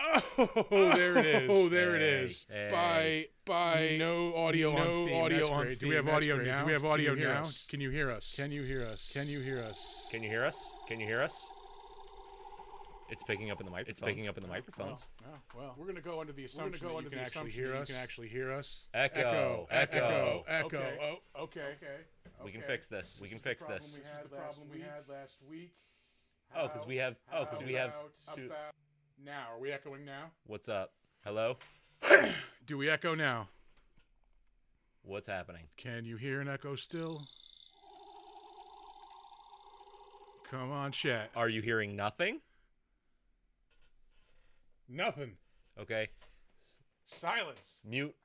Oh, there it is. Oh, there it is. Hey. By No audio on theme. audio That's on great. theme. Do we have That's audio great. now? Do we have audio Can you hear now? us? Can you hear us? Can you hear us? Can you hear us? Can you hear us? Can you hear us? It's picking up in the microphones. It's picking up in the microphones. Well, we're gonna go under the assumption that you can actually hear us. You can actually hear us. Echo. Echo. Okay. Oh, okay. We can fix this. We can fix this. This is the problem we had last week. Oh, because we have. Oh, because we have. Two. Now, are we echoing now? What's up? Hello. Do we echo now? What's happening? Can you hear an echo still? Come on, chat. Are you hearing nothing? Nothing. Okay. Silence. Mute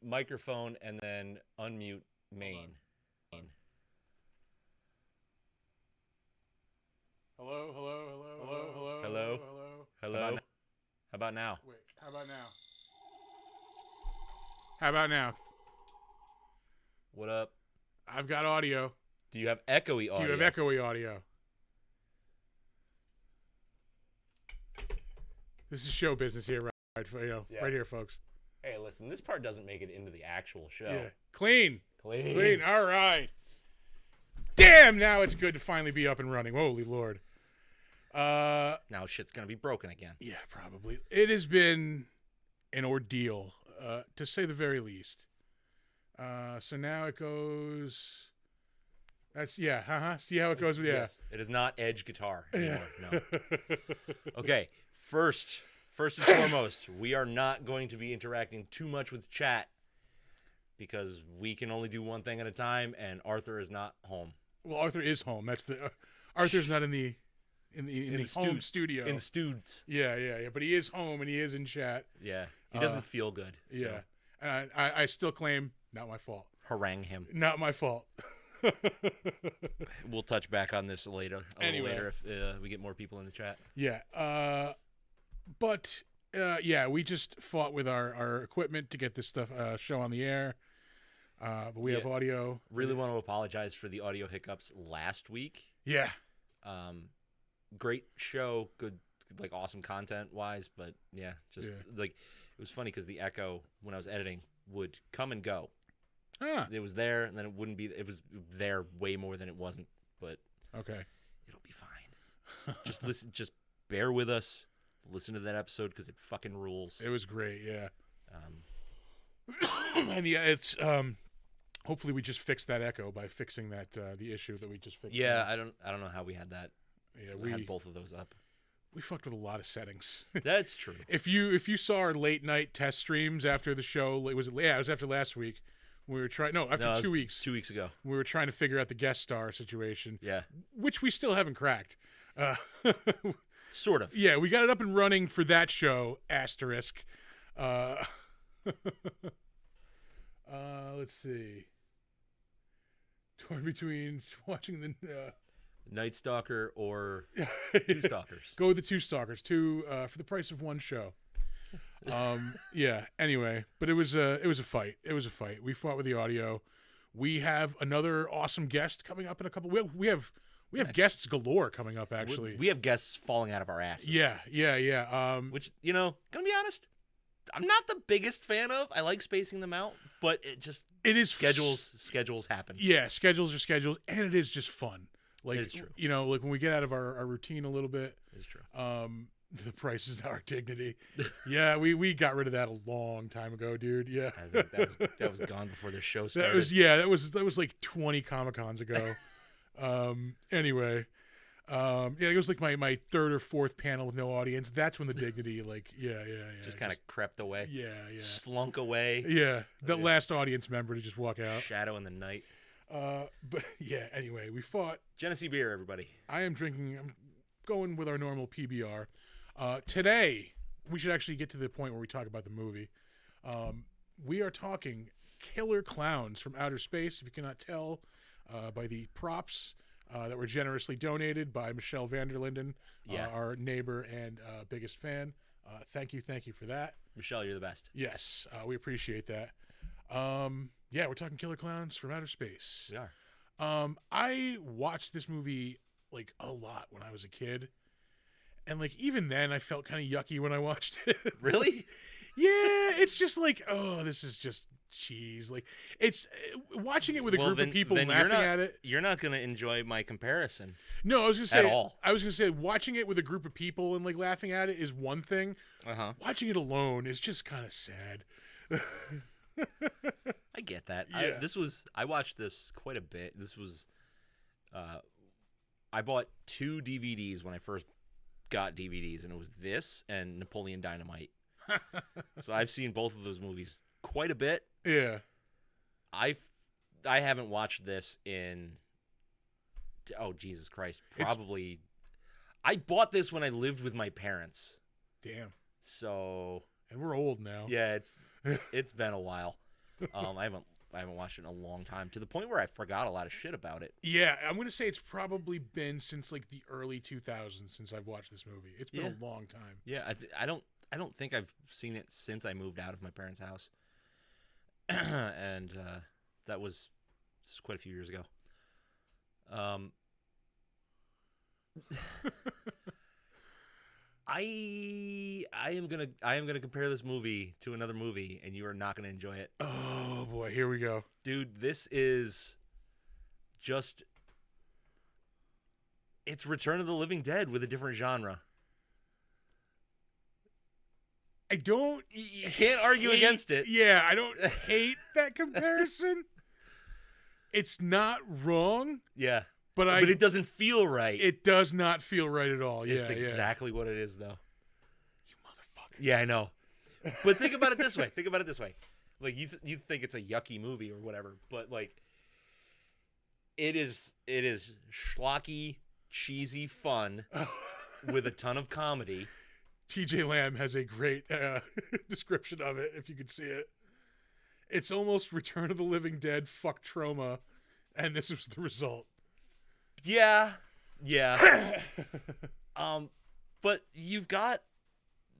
microphone and then unmute main. Hello. Hello. Hello. How about now? Wait, how about now? How about now? What up? I've got audio. Do you have echoey audio? Do you have echoey audio? This is show business here, right? Yeah. Right here, folks. Hey, listen, this part doesn't make it into the actual show. Yeah. Clean. Clean. All right. Damn, now it's good to finally be up and running. Holy Lord. Now shit's going to be broken again. Yeah, probably. It has been an ordeal, to say the very least. So now it goes... See how it goes with... Yeah. Yes. It is not edge guitar anymore. No. Okay. First and foremost, we are not going to be interacting too much with chat because we can only do one thing at a time, and Arthur is not home. Well, Arthur is home. That's the Arthur's not in the home studio. In the studs. Yeah. But he is home and he is in chat. Yeah. He doesn't feel good. So. Yeah. And I still claim not my fault. Harangue him. Not my fault. We'll touch back on this later. Anyway. Later if we get more people in the chat. Yeah. But we just fought with our equipment to get this stuff show on the air. But we have audio. Really want to apologize for the audio hiccups last week. Yeah. Great show, good, like awesome content wise, but like it was funny because the echo when I was editing would come and go. It was there, and then it wouldn't be. It was there way more than it wasn't. But okay, it'll be fine. Just listen. Just bear with us. Listen to that episode because it fucking rules. It was great. Yeah. And it's hopefully we just fixed that echo by fixing that the issue that we just fixed. Yeah, I don't know how we had that. Yeah, we had both of those up. We fucked with a lot of settings. That's true. If you saw our late night test streams after the show, it was after last week. We were trying. No, after 2 weeks. 2 weeks ago. We were trying to figure out the guest star situation. Yeah. Which we still haven't cracked. Sort of. Yeah, we got it up and running for that show. Asterisk. Let's see. Torn between watching the Night Stalker or Two Stalkers. Go with the Two Stalkers. Two for the price of one show. Anyway, but it was a fight. We fought with the audio. We have another awesome guest coming up in a couple. We have guests galore coming up. Actually, we have guests falling out of our asses. Yeah. Which gonna be honest, I'm not the biggest fan of. I like spacing them out, but it is schedules happen. Yeah, schedules are schedules, and it is just fun. Like it's true. Like when we get out of our routine a little bit. It's true. The price is our dignity. Yeah, we got rid of that a long time ago, dude. Yeah, I think that was gone before the show started. That was like 20 Comic-Cons ago. Anyway, it was like my third or fourth panel with no audience. That's when the dignity, just kind of crept away. Yeah, slunk away. Yeah, last audience member to just walk out. Shadow in the night. But yeah. Anyway, we fought. Genesee beer, everybody. I'm going with our normal PBR. Today, we should actually get to the point where we talk about the movie. We are talking Killer Klowns from Outer Space, if you cannot tell by the props that were generously donated by Michelle Vanderlinden, our neighbor and biggest fan. Thank you for that. Michelle, you're the best. Yes, we appreciate that. We're talking Killer Klowns from Outer Space. We are. I watched this movie like a lot when I was a kid. And like even then, I felt kind of yucky when I watched it. Really? Yeah, it's just like, oh, this is just cheese. Like it's watching it with a group of people laughing at it. You're not gonna enjoy my comparison. No, I was gonna say at all. I was gonna say watching it with a group of people and like laughing at it is one thing. Watching it alone is just kind of sad. I get that. Yeah. I watched this quite a bit. This was, I bought 2 DVDs when I first got DVDs, and it was this and Napoleon Dynamite. So I've seen both of those movies quite a bit. Yeah. I haven't watched this in, oh Jesus Christ, probably. I bought this when I lived with my parents. Damn. So. And we're old now. Yeah, it's been a while. I haven't watched it in a long time, to the point where I forgot a lot of shit about it. Yeah, I'm gonna say it's probably been since like the early 2000s since I've watched this movie. It's been a long time. Yeah, I don't think I've seen it since I moved out of my parents' house, and this was quite a few years ago. I am gonna compare this movie to another movie, and you are not gonna enjoy it. Oh boy, here we go, dude. This is just, it's Return of the Living Dead with a different genre. I can't argue against it. Yeah, I don't hate that comparison. It's not wrong. Yeah. But it doesn't feel right. It does not feel right at all. It's exactly what it is, though. You motherfucker. Yeah, I know. But think about it this way. Like you think it's a yucky movie or whatever, but like it is schlocky, cheesy fun with a ton of comedy. TJ Lamb has a great description of it, if you could see it. It's almost Return of the Living Dead, fuck Trauma, and this was the result. Yeah. But you've got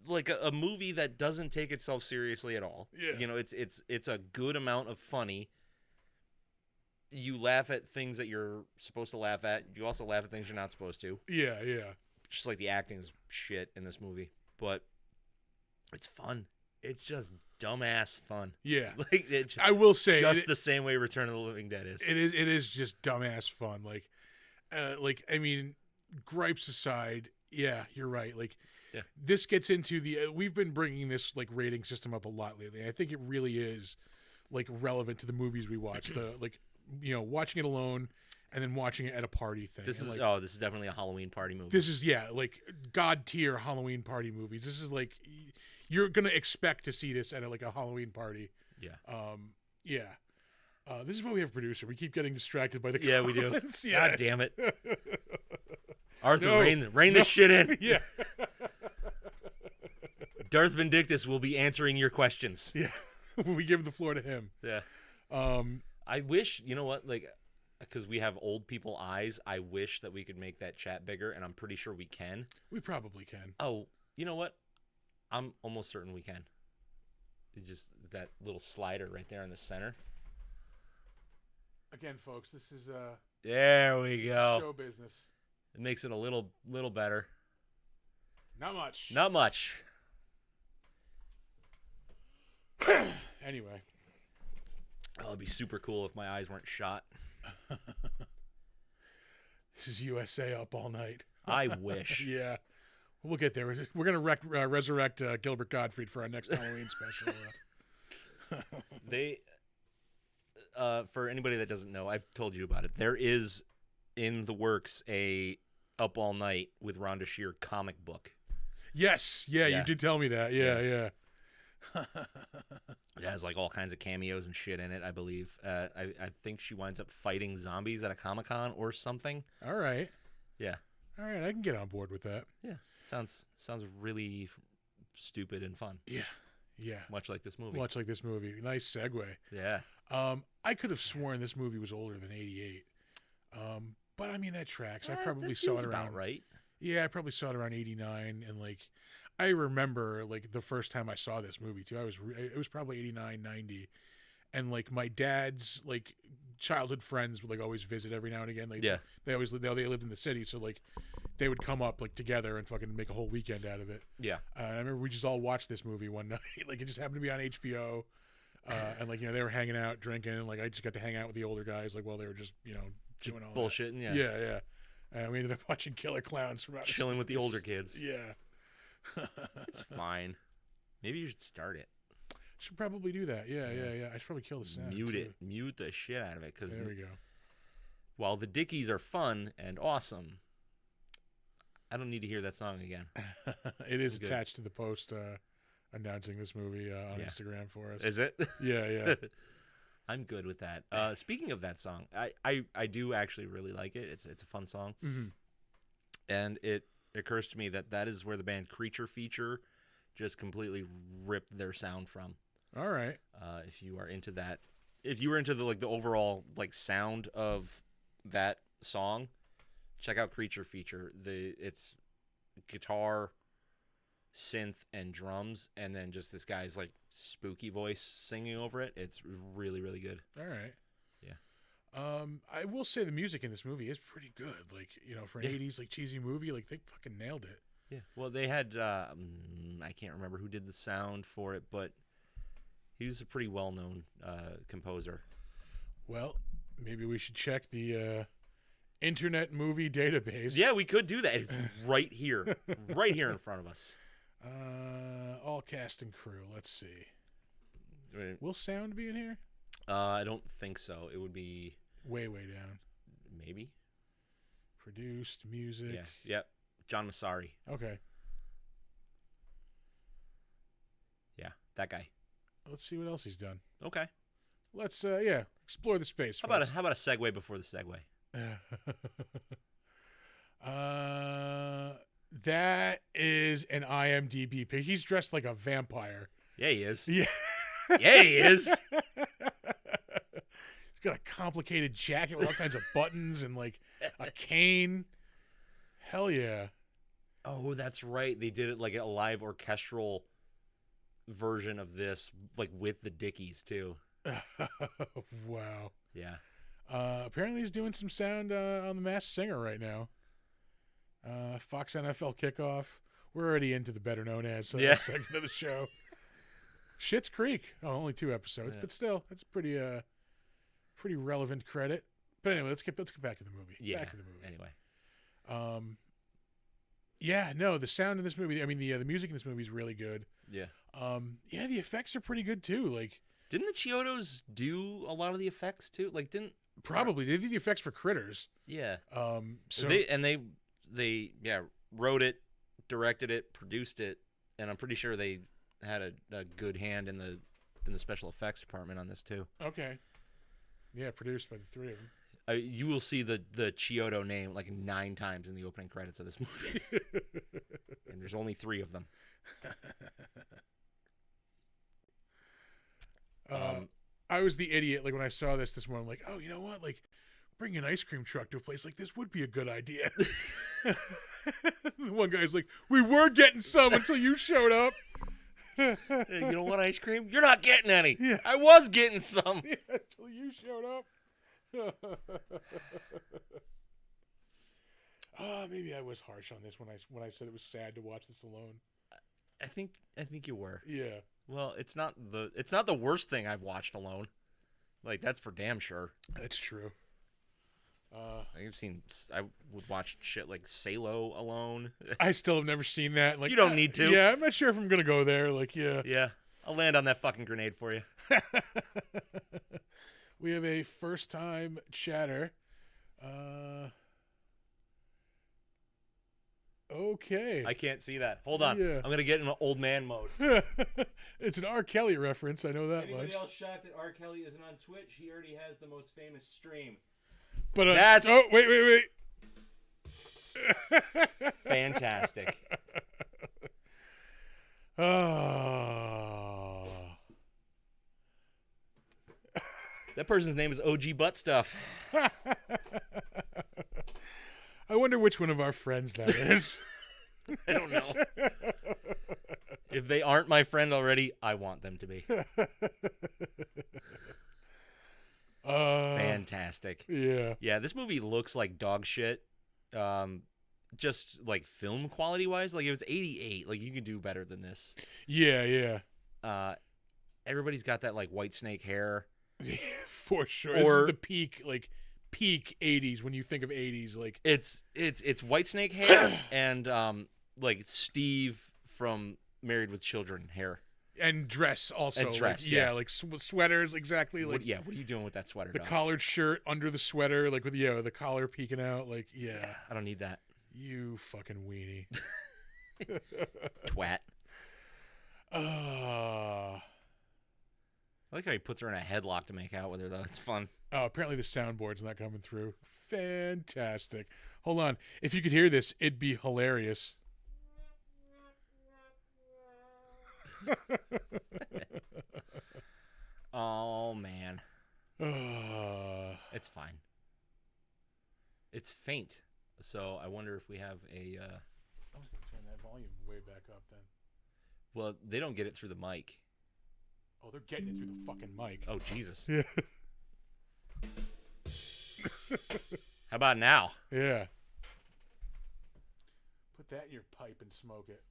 like a movie that doesn't take itself seriously at all. Yeah. You know, it's a good amount of funny. You laugh at things that you're supposed to laugh at. You also laugh at things you're not supposed to. Yeah. Just like the acting is shit in this movie, but it's fun. It's just dumbass fun. Yeah. Like I will say the same way Return of the Living Dead is. It is just dumbass fun. Like I mean, gripes aside, yeah, you're right. Like, this gets into we've been bringing this like rating system up a lot lately. I think it really is like relevant to the movies we watch. The like, you know, watching it alone and then watching it at a party thing. This is this is definitely a Halloween party movie. This is like god tier Halloween party movies. This is like you're gonna expect to see this at a Halloween party. Yeah. This is why we have a producer. We keep getting distracted by the we comments. do. God damn it. Arthur, rein this shit in. Yeah. Darth Vindictus will be answering your questions. Yeah. We give the floor to him. Yeah. I wish, you know what, like, because we have old people eyes, I wish that we could make that chat bigger, and I'm pretty sure we can. We probably can. Oh, you know what? I'm almost certain we can. It's just that little slider right there in the center. Again, folks, this is there we go. Show business. It makes it a little better. Not much. Not much. Anyway. Oh, it'd be super cool if my eyes weren't shot. This is USA Up All Night. I wish. Yeah. We'll get there. We're going to resurrect Gilbert Gottfried for our next Halloween special. They... for anybody that doesn't know, I've told you about it. There is in the works a Up All Night with Rhonda Shear comic book. Yes. Yeah, you did tell me that. Yeah. It has like all kinds of cameos and shit in it, I believe. I think she winds up fighting zombies at a Comic-Con or something. All right. Yeah. All right, I can get on board with that. Yeah. Sounds really stupid and fun. Yeah. Much like this movie. Nice segue. Yeah. I could have sworn this movie was older than 88. But I mean, that tracks. I probably that saw feels it around. about right. Yeah, I probably saw it around 89. And like, I remember like the first time I saw this movie too. It was probably 89, 90. And like my dad's like childhood friends would like always visit every now and again. Like, Yeah. they lived in the city, so like they would come up like together and fucking make a whole weekend out of it. Yeah. I remember we just all watched this movie one night. Like it just happened to be on HBO, and like they were hanging out, drinking, and like I just got to hang out with the older guys like while they were just doing all bullshitting. that. Yeah. And we ended up watching Killer Klowns from outer Chilling with the space. older kids. Yeah. It's fine. Maybe you should start it. Should probably do that. Yeah. I should probably kill the sound. Mute too. it. Mute the shit out of it. Because There we go. while the Dickies are fun and awesome, I don't need to hear that song again. It is Good. attached to the post announcing this movie on Yeah. Instagram for us. Is it? Yeah. I'm good with that. Speaking of that song, I do actually really like it. It's a fun song. Mm-hmm. And it occurs to me that is where the band Creature Feature just completely ripped their sound from. All right. If you are into that, if you were into the overall sound of that song, check out Creature Feature. It's guitar, synth, and drums, and then just this guy's spooky voice singing over it. It's really, really good. All right. Yeah. I will say the music in this movie is pretty good. Like, for an 80s cheesy movie, they fucking nailed it. Yeah. Well, they had I can't remember who did the sound for it, but he was a pretty well-known composer. Well, maybe we should check the Internet Movie Database. Yeah, we could do that. It's right here. Right here in front of us. All cast and crew. Let's see. Will sound be in here? I don't think so. It would be way down. maybe Produced music. Yeah. Yep. John Massari. Okay. Yeah, that guy. Let's see what else he's done. Okay. Let's explore the space. How about a segue before the segue? That is an IMDb page. He's dressed like a vampire. Yeah, he is. Yeah. Yeah, he is. He's got a complicated jacket with all kinds of buttons and a cane. Hell yeah. Oh, that's right. They did it like a live orchestral version of this, with the Dickies too. Wow. Yeah. Apparently he's doing some sound on The Masked Singer right now. Fox NFL Kickoff. We're already into the better known as segment of the show. Schitt's Creek. Oh, only 2 episodes, but still, that's pretty relevant credit. But anyway, let's get back to the movie. Yeah. Back to the movie. Anyway. Yeah, no, the sound in this movie, the music in this movie is really good. Yeah. The effects are pretty good too. Didn't the Chiodos do a lot of the effects too? Probably they did the effects for Critters. Yeah. So they wrote it, directed it, produced it, and I'm pretty sure they had a good hand in the special effects department on this too. Okay. Yeah, produced by the 3 of them. You will see the Chiodo name 9 times in the opening credits of this movie. And there's only 3 of them. I was the idiot when I saw this morning. I'm like, oh, you know what? Bring an ice cream truck to a place like this would be a good idea. The one guy's like, we were getting some until you showed up. Hey, you don't want ice cream? You're not getting any. Yeah. I was getting some. Yeah, until you showed up. Maybe I was harsh on this when I said it was sad to watch this alone. I think you were. Yeah. Well, it's not the worst thing I've watched alone. That's for damn sure. That's true. I would watch shit like Salo alone. I still have never seen that. You don't need to. Yeah, I'm not sure if I'm gonna go there. Yeah. Yeah, I'll land on that fucking grenade for you. We have a first time chatter. Okay. I can't see that. Hold on. Yeah. I'm gonna get in old man mode. It's an R. Kelly reference. I know that Anybody much. else shocked that R. Kelly isn't on Twitch? He already has the most famous stream. But That's wait. fantastic. Oh. That person's name is OG Butt Stuff. I wonder which one of our friends that is. I don't know. If they aren't my friend already, I want them to be. Fantastic. Yeah. Yeah, this movie looks like dog shit. Just like film quality wise, like it was 88. Like you can do better than this. Yeah. Everybody's got that like White Snake hair. Yeah, for sure. This is the peak 80s when you think of 80s. Like it's White Snake hair and like Steve from Married with Children hair. And dress also. And dress, like, yeah. Like sweaters, exactly. Like what are you doing with that sweater? The dog? collared shirt under the sweater, like with the collar peeking out. Like I don't need that. You fucking weenie. Twat. Uh, I like how he puts her in a headlock to make out with her, though. It's fun. Oh, apparently the soundboard's not coming through. Fantastic. Hold on. If you could hear this, it'd be hilarious. Oh, man. It's fine. It's faint. So I wonder if we have a... I was going to turn that volume way back up then. Well, they don't get it through the mic. Oh, they're getting it through the fucking mic. Oh, Jesus. Yeah. How about now? Yeah. Put that in your pipe and smoke it.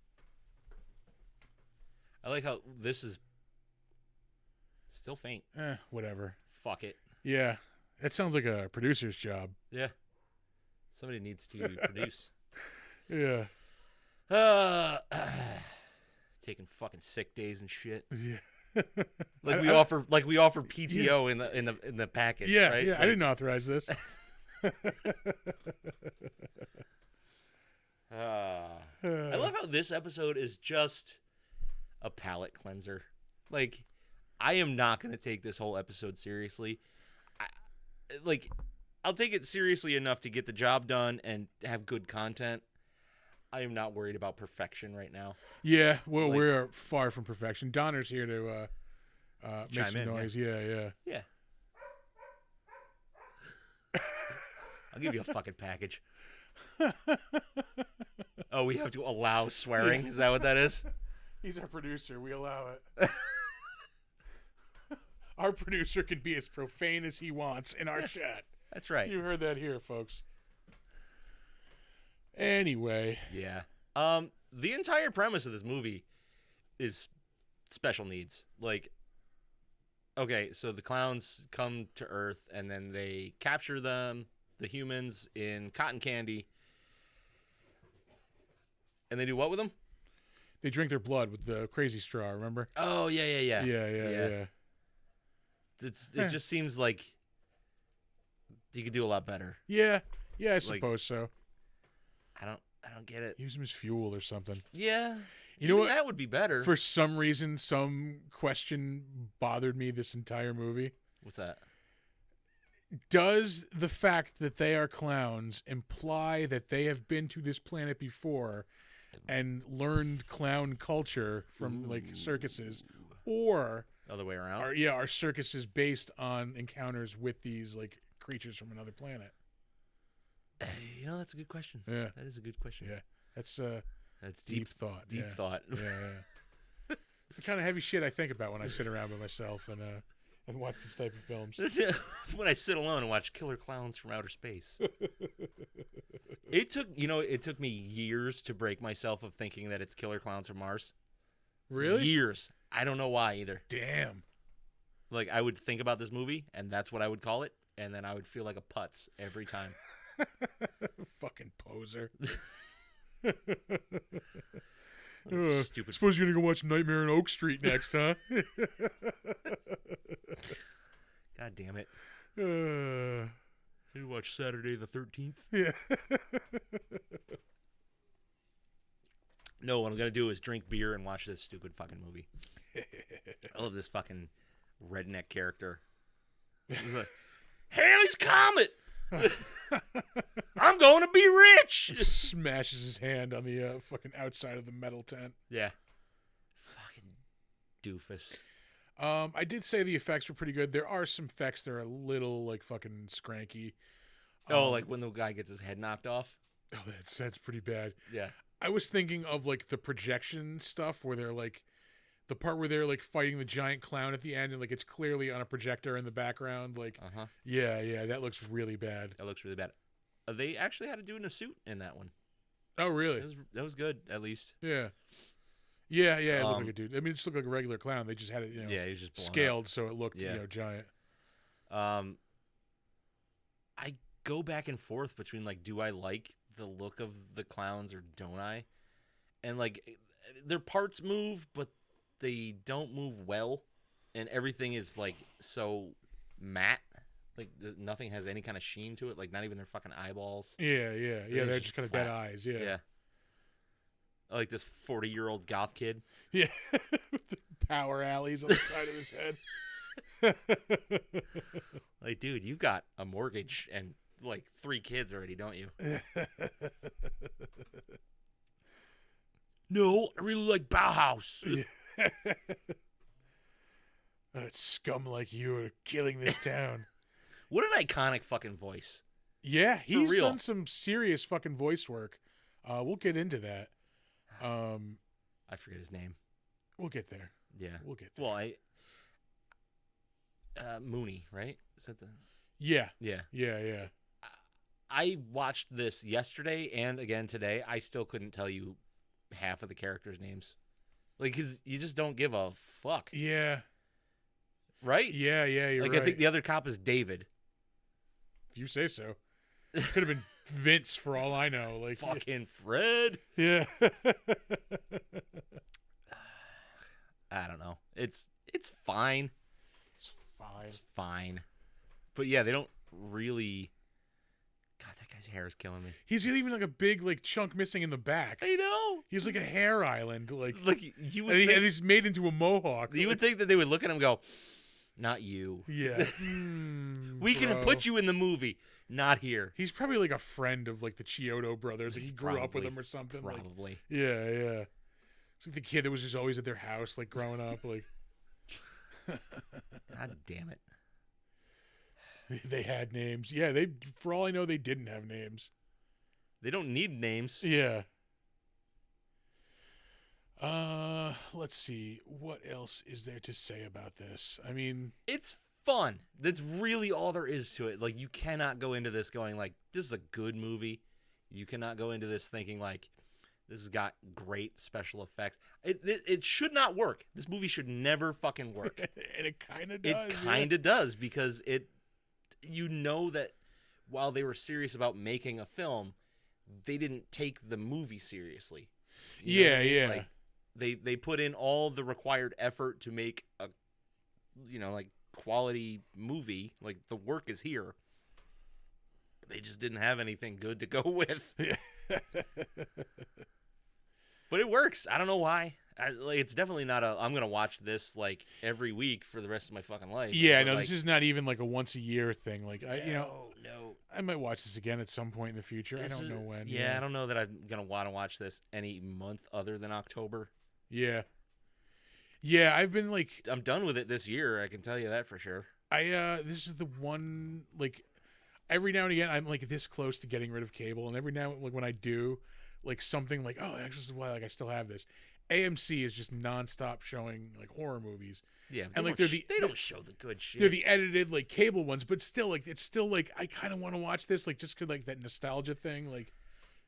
I like how this is still faint. Whatever. Fuck it. Yeah. That sounds like a producer's job. Yeah. Somebody needs to produce. Yeah. Taking fucking sick days and shit. Yeah. Like we offer PTO in the package. Yeah, right? yeah. Like, I didn't authorize this. I love how this episode is just a palate cleanser. Like, I am not going to take this whole episode seriously. I'll take it seriously enough to get the job done and have good content. I am not worried about perfection right now. Yeah, well, we're far from perfection. Donner's here to make some noise. Yeah. Yeah. I'll give you a fucking package. Oh, we have to allow swearing? Yeah. Is that what that is? He's our producer. We allow it. Our producer can be as profane as he wants in our chat. That's right. You heard that here, folks. Anyway. Yeah. The entire premise of this movie is special needs. Like, okay, so the clowns come to Earth and then they capture them, the humans, in cotton candy. And they do what with them? They drink their blood with the crazy straw, remember? Oh, yeah. Yeah. It just seems like you could do a lot better. Yeah, I suppose so. I don't get it. Use them as fuel or something. Yeah. You know what? That would be better. For some reason, some question bothered me this entire movie. What's that? Does the fact that they are clowns imply that they have been to this planet before and learned clown culture from like circuses, or other way around? Are circuses based on encounters with these like creatures from another planet? You know, that's a good question. Yeah, that is a good question. Yeah, that's deep thought. Deep thought. Yeah. It's the kind of heavy shit I think about when I sit around by myself and watch this type of films. When I sit alone and watch Killer Klowns from Outer Space. It took me years to break myself of thinking that it's Killer Klowns from Mars. Really? Years. I don't know why either. Damn. Like, I would think about this movie, and that's what I would call it, and then I would feel like a putz every time. Fucking poser. Stupid. Suppose you're gonna go watch Nightmare on Oak Street next, huh? God damn it. You watch Saturday the 13th? Yeah. No, what I'm gonna do is drink beer and watch this stupid fucking movie. I love this fucking redneck character. He's like, Halley's Comet! I'm going to be rich! Smashes his hand on the fucking outside of the metal tent. Yeah. Fucking doofus. I did say the effects were pretty good. There are some effects that are a little like fucking skranky. Like when the guy gets his head knocked off? Oh, that's pretty bad. Yeah. I was thinking of like the projection stuff where they're like The part where they're like fighting the giant clown at the end, and like it's clearly on a projector in the background. Like, yeah, that looks really bad. That looks really bad. They actually had to do in a suit in that one. Oh, really? That was good, at least. Yeah. It looked like a dude. I mean, it just looked like a regular clown. They just had it, he was just scaled so it looked, giant. I go back and forth between like, do I like the look of the clowns or don't I? And like, their parts move, but they don't move well, and everything is like so matte. Like nothing has any kind of sheen to it. Like not even their fucking eyeballs. Yeah. They're just kind of dead eyes. Yeah. Like this 40-year-old goth kid. Yeah. With the power alleys on the side of his head. Like, dude, you've got a mortgage and like 3 kids already, don't you? No, I really like Bauhaus. Scum like you are killing this town. What an iconic fucking voice. Yeah, he's done some serious fucking voice work. We'll get into that. I forget his name. We'll get there. Yeah. We'll get there. Well, Mooney, right? Is that the... Yeah. Yeah. I watched this yesterday and again today. I still couldn't tell you half of the characters' names. Like, 'cause you just don't give a fuck. Yeah. Right? Yeah, you're like, right. I think the other cop is David. If you say so. Could have been Vince for all I know. Like fucking Fred. Yeah. I don't know. It's fine. It's fine. But yeah, they don't really. God, that guy's hair is killing me. He's got even like a big like chunk missing in the back. I know. He's like a hair island. Like you would and he's made into a mohawk. You would think that they would look at him and go, "Not you." Yeah. We can put you in the movie. Not here. He's probably like a friend of like the Chiodo brothers. Like he grew up with them or something. Probably. Like, yeah. It's like the kid that was just always at their house, like growing up. Like, God damn it. They had names. Yeah, they. For all I know, they didn't have names. They don't need names. Yeah. Let's see. What else is there to say about this? I mean, it's fun. That's really all there is to it. Like, you cannot go into this going like, this is a good movie. You cannot go into this thinking like, this has got great special effects. It should not work. This movie should never fucking work. And it kind of does. It kind of does, because you know that while they were serious about making a film, they didn't take the movie seriously. You know what I mean? Like, they put in all the required effort to make a, like, quality movie. Like, the work is here. But they just didn't have anything good to go with. But it works. I don't know why. It's definitely not I'm going to watch this, like, every week for the rest of my fucking life. Yeah, no, this is not even, like, a once-a-year thing. Like, no. I might watch this again at some point in the future. I don't know when. Yeah, I don't know that I'm going to want to watch this any month other than October. Yeah. Yeah, I've been, like... I'm done with it this year, I can tell you that for sure. This is the one, like, every now and again, I'm, like, this close to getting rid of cable, and every now, like, when I do, like, something like, oh, actually, this is why, like, I still have this. AMC is just nonstop showing, like, horror movies. Yeah, and like they don't show the good shit. They're the edited, like, cable ones, but still, like, it's still, like, I kind of want to watch this, like, just 'cause, like, that nostalgia thing, like...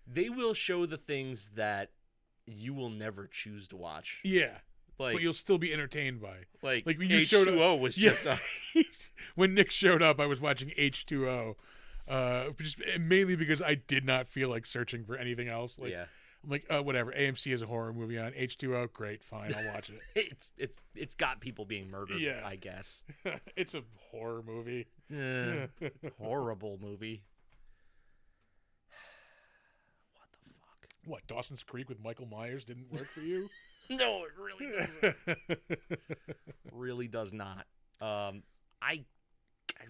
They will show the things that you will never choose to watch. Yeah. Like, but you'll still be entertained by. Like when you H2O showed up, was just when Nick showed up, I was watching H2O, just mainly because I did not feel like searching for anything else. Like, yeah, I'm like, whatever. AMC has a horror movie on. H2O, great, fine, I'll watch it. it's got people being murdered. Yeah, I guess it's a horror movie. It's a horrible movie. What the fuck? What, Dawson's Creek with Michael Myers didn't work for you? No, it really doesn't. Really does not. I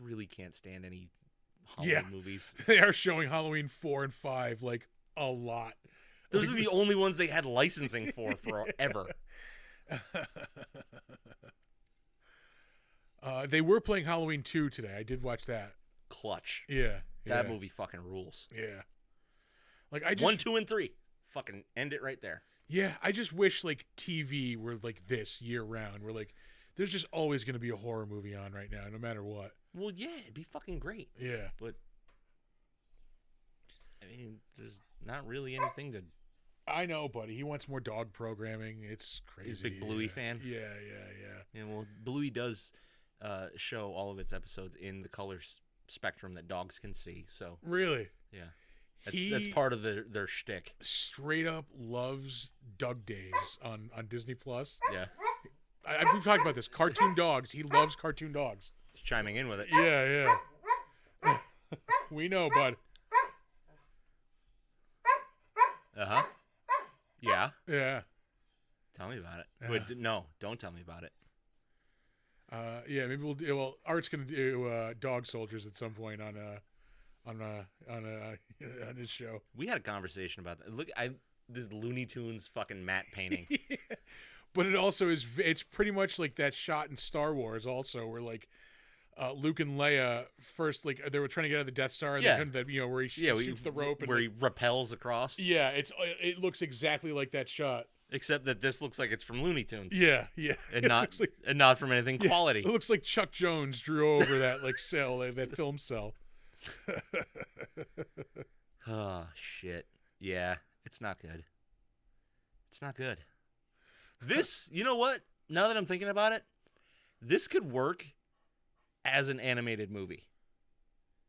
really can't stand any Halloween movies. They are showing Halloween 4 and 5 like a lot. Those are the only ones they had licensing for forever. They were playing Halloween 2 today. I did watch that. Clutch. Yeah. Movie fucking rules. Yeah. Like, I just 1, 2, and 3. Fucking end it right there. Yeah, I just wish like TV were like this year round. Where like there's just always going to be a horror movie on right now, no matter what. Well, yeah, it'd be fucking great. Yeah. But I mean, there's not really anything to. I know, buddy. He wants more dog programming. It's crazy. He's a big Bluey fan. Yeah. Yeah, well, Bluey does show all of its episodes in the color spectrum that dogs can see. So really, yeah, that's part of their shtick. Straight up loves Doug Days on Disney Plus. Yeah, we've talked about this. Cartoon dogs. He loves cartoon dogs. He's chiming in with it. Yeah. We know, bud. Yeah. Yeah. Tell me about it. Wait, no, don't tell me about it. Yeah, maybe we'll do. Well, Art's gonna do Dog Soldiers at some point on his show. We had a conversation about that. Look, this Looney Tunes fucking matte painting. Yeah. But it also is. It's pretty much like that shot in Star Wars, also, where like Luke and Leia first, like they were trying to get out of the Death Star, and they couldn't, where he shoots the rope, and where he rappels across. Yeah, it looks exactly like that shot. Except that this looks like it's from Looney Tunes. Yeah. And not from anything quality. It looks like Chuck Jones drew over that like cell, that film cell. Oh shit. Yeah, it's not good. It's not good. This, you know what? Now that I'm thinking about it, this could work as an animated movie.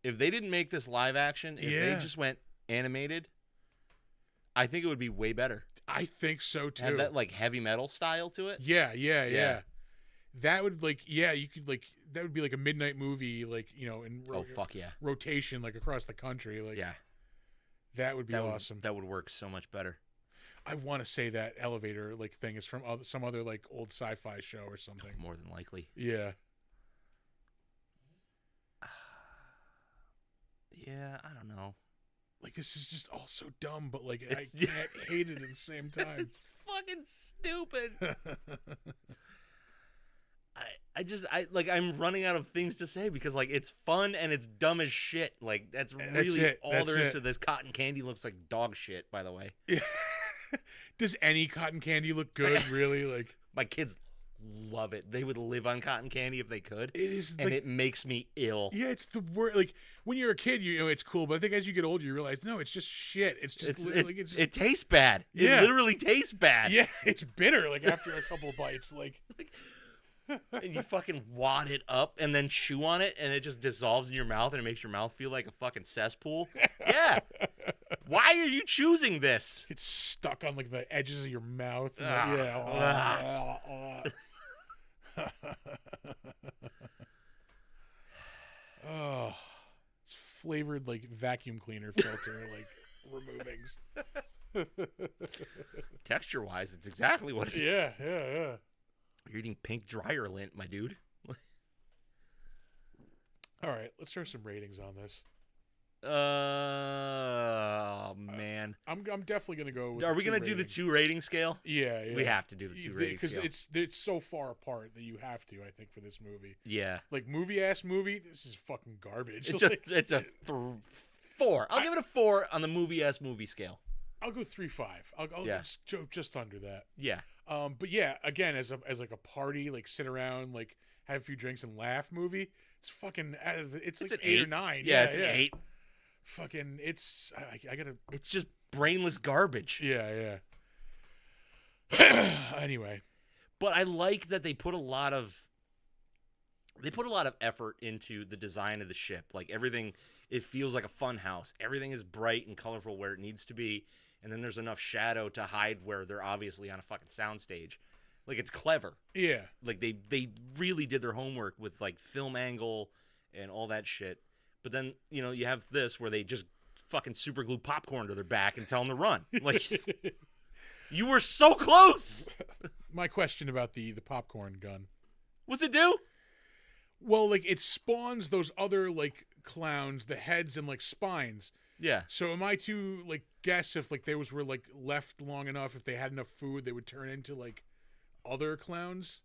If they didn't make this live action, if they just went animated, I think it would be way better. I think so too. Have that like heavy metal style to it. Yeah. That would you could that would be like a midnight movie, like in fuck yeah, rotation like across the country, like that would be awesome. That would work so much better. I want to say that elevator like thing is from some other like old sci-fi show or something. More than likely. Yeah. Yeah, I don't know. Like, this is just all so dumb, but like I can't hate it at the same time. It's fucking stupid. I'm running out of things to say because like it's fun and it's dumb as shit. Like that's really all there is to this. Cotton candy looks like dog shit, by the way. Yeah. Does any cotton candy look good, really? Like my kids love it. They would live on cotton candy if they could. It is, and it makes me ill. Yeah, it's the worst. Like when you're a kid, it's cool, but I think as you get older, you realize no, it's just shit. It's just it tastes bad. Yeah. It literally tastes bad. Yeah, it's bitter. Like after a couple of bites, like and you fucking wad it up and then chew on it, and it just dissolves in your mouth, and it makes your mouth feel like a fucking cesspool. Yeah. Why are you choosing this? It's stuck on like the edges of your mouth. Oh, it's flavored like vacuum cleaner filter, like removings. Texture wise, it's exactly what it is. Yeah. You're eating pink dryer lint, my dude. All right, let's throw some ratings on this. Oh man, I'm definitely gonna go with. Are we gonna do the 2 rating scale? Yeah. We have to do the 2 rating scale because it's so far apart that you have to. I think for this movie. Yeah. Like movie. This is fucking garbage. It's a 4. I'll give it a 4 on the movie scale. I'll go 3.5. I'll just under that. Yeah. But yeah, again, as like a party, like sit around, like have a few drinks and laugh movie. It's fucking it's like an 8 or 9. Yeah, it's an 8. Fucking, it's I gotta. It's just brainless garbage. Yeah. Anyway, but I like that they put a lot of effort into the design of the ship. Like everything, it feels like a fun house. Everything is bright and colorful where it needs to be, and then there's enough shadow to hide where they're obviously on a fucking soundstage. Like it's clever. Yeah. Like they really did their homework with like film angle and all that shit. But then, you have this where they just fucking super glue popcorn to their back and tell them to run. Like, you were so close. My question about the popcorn gun. What's it do? Well, like, it spawns those other, like, clowns, the heads and, like, spines. Yeah. So am I to, like, guess if, like, those were, like, left long enough, if they had enough food, they would turn into, like, other clowns?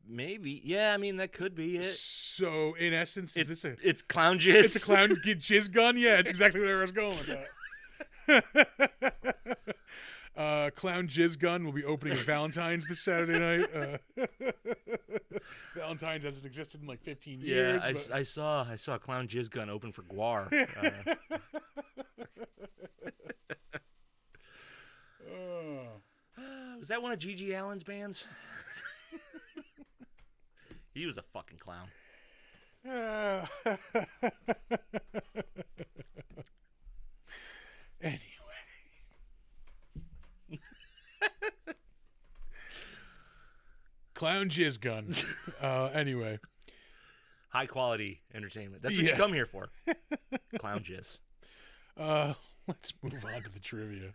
Maybe. Yeah, I mean, that could be it. So, in essence, it's clown jizz? It's a clown jizz gun? Yeah, it's exactly where I was going with Clown Jizz Gun will be opening at Valentine's this Saturday night. Valentine's hasn't existed in like 15 years. I saw Clown Jizz Gun open for Guar. Was that one of G.G. Allen's bands? He was a fucking clown. Anyway. Clown Jizz Gun. Anyway. High quality entertainment. That's what you come here for. Clown Jizz. Let's move on to the trivia.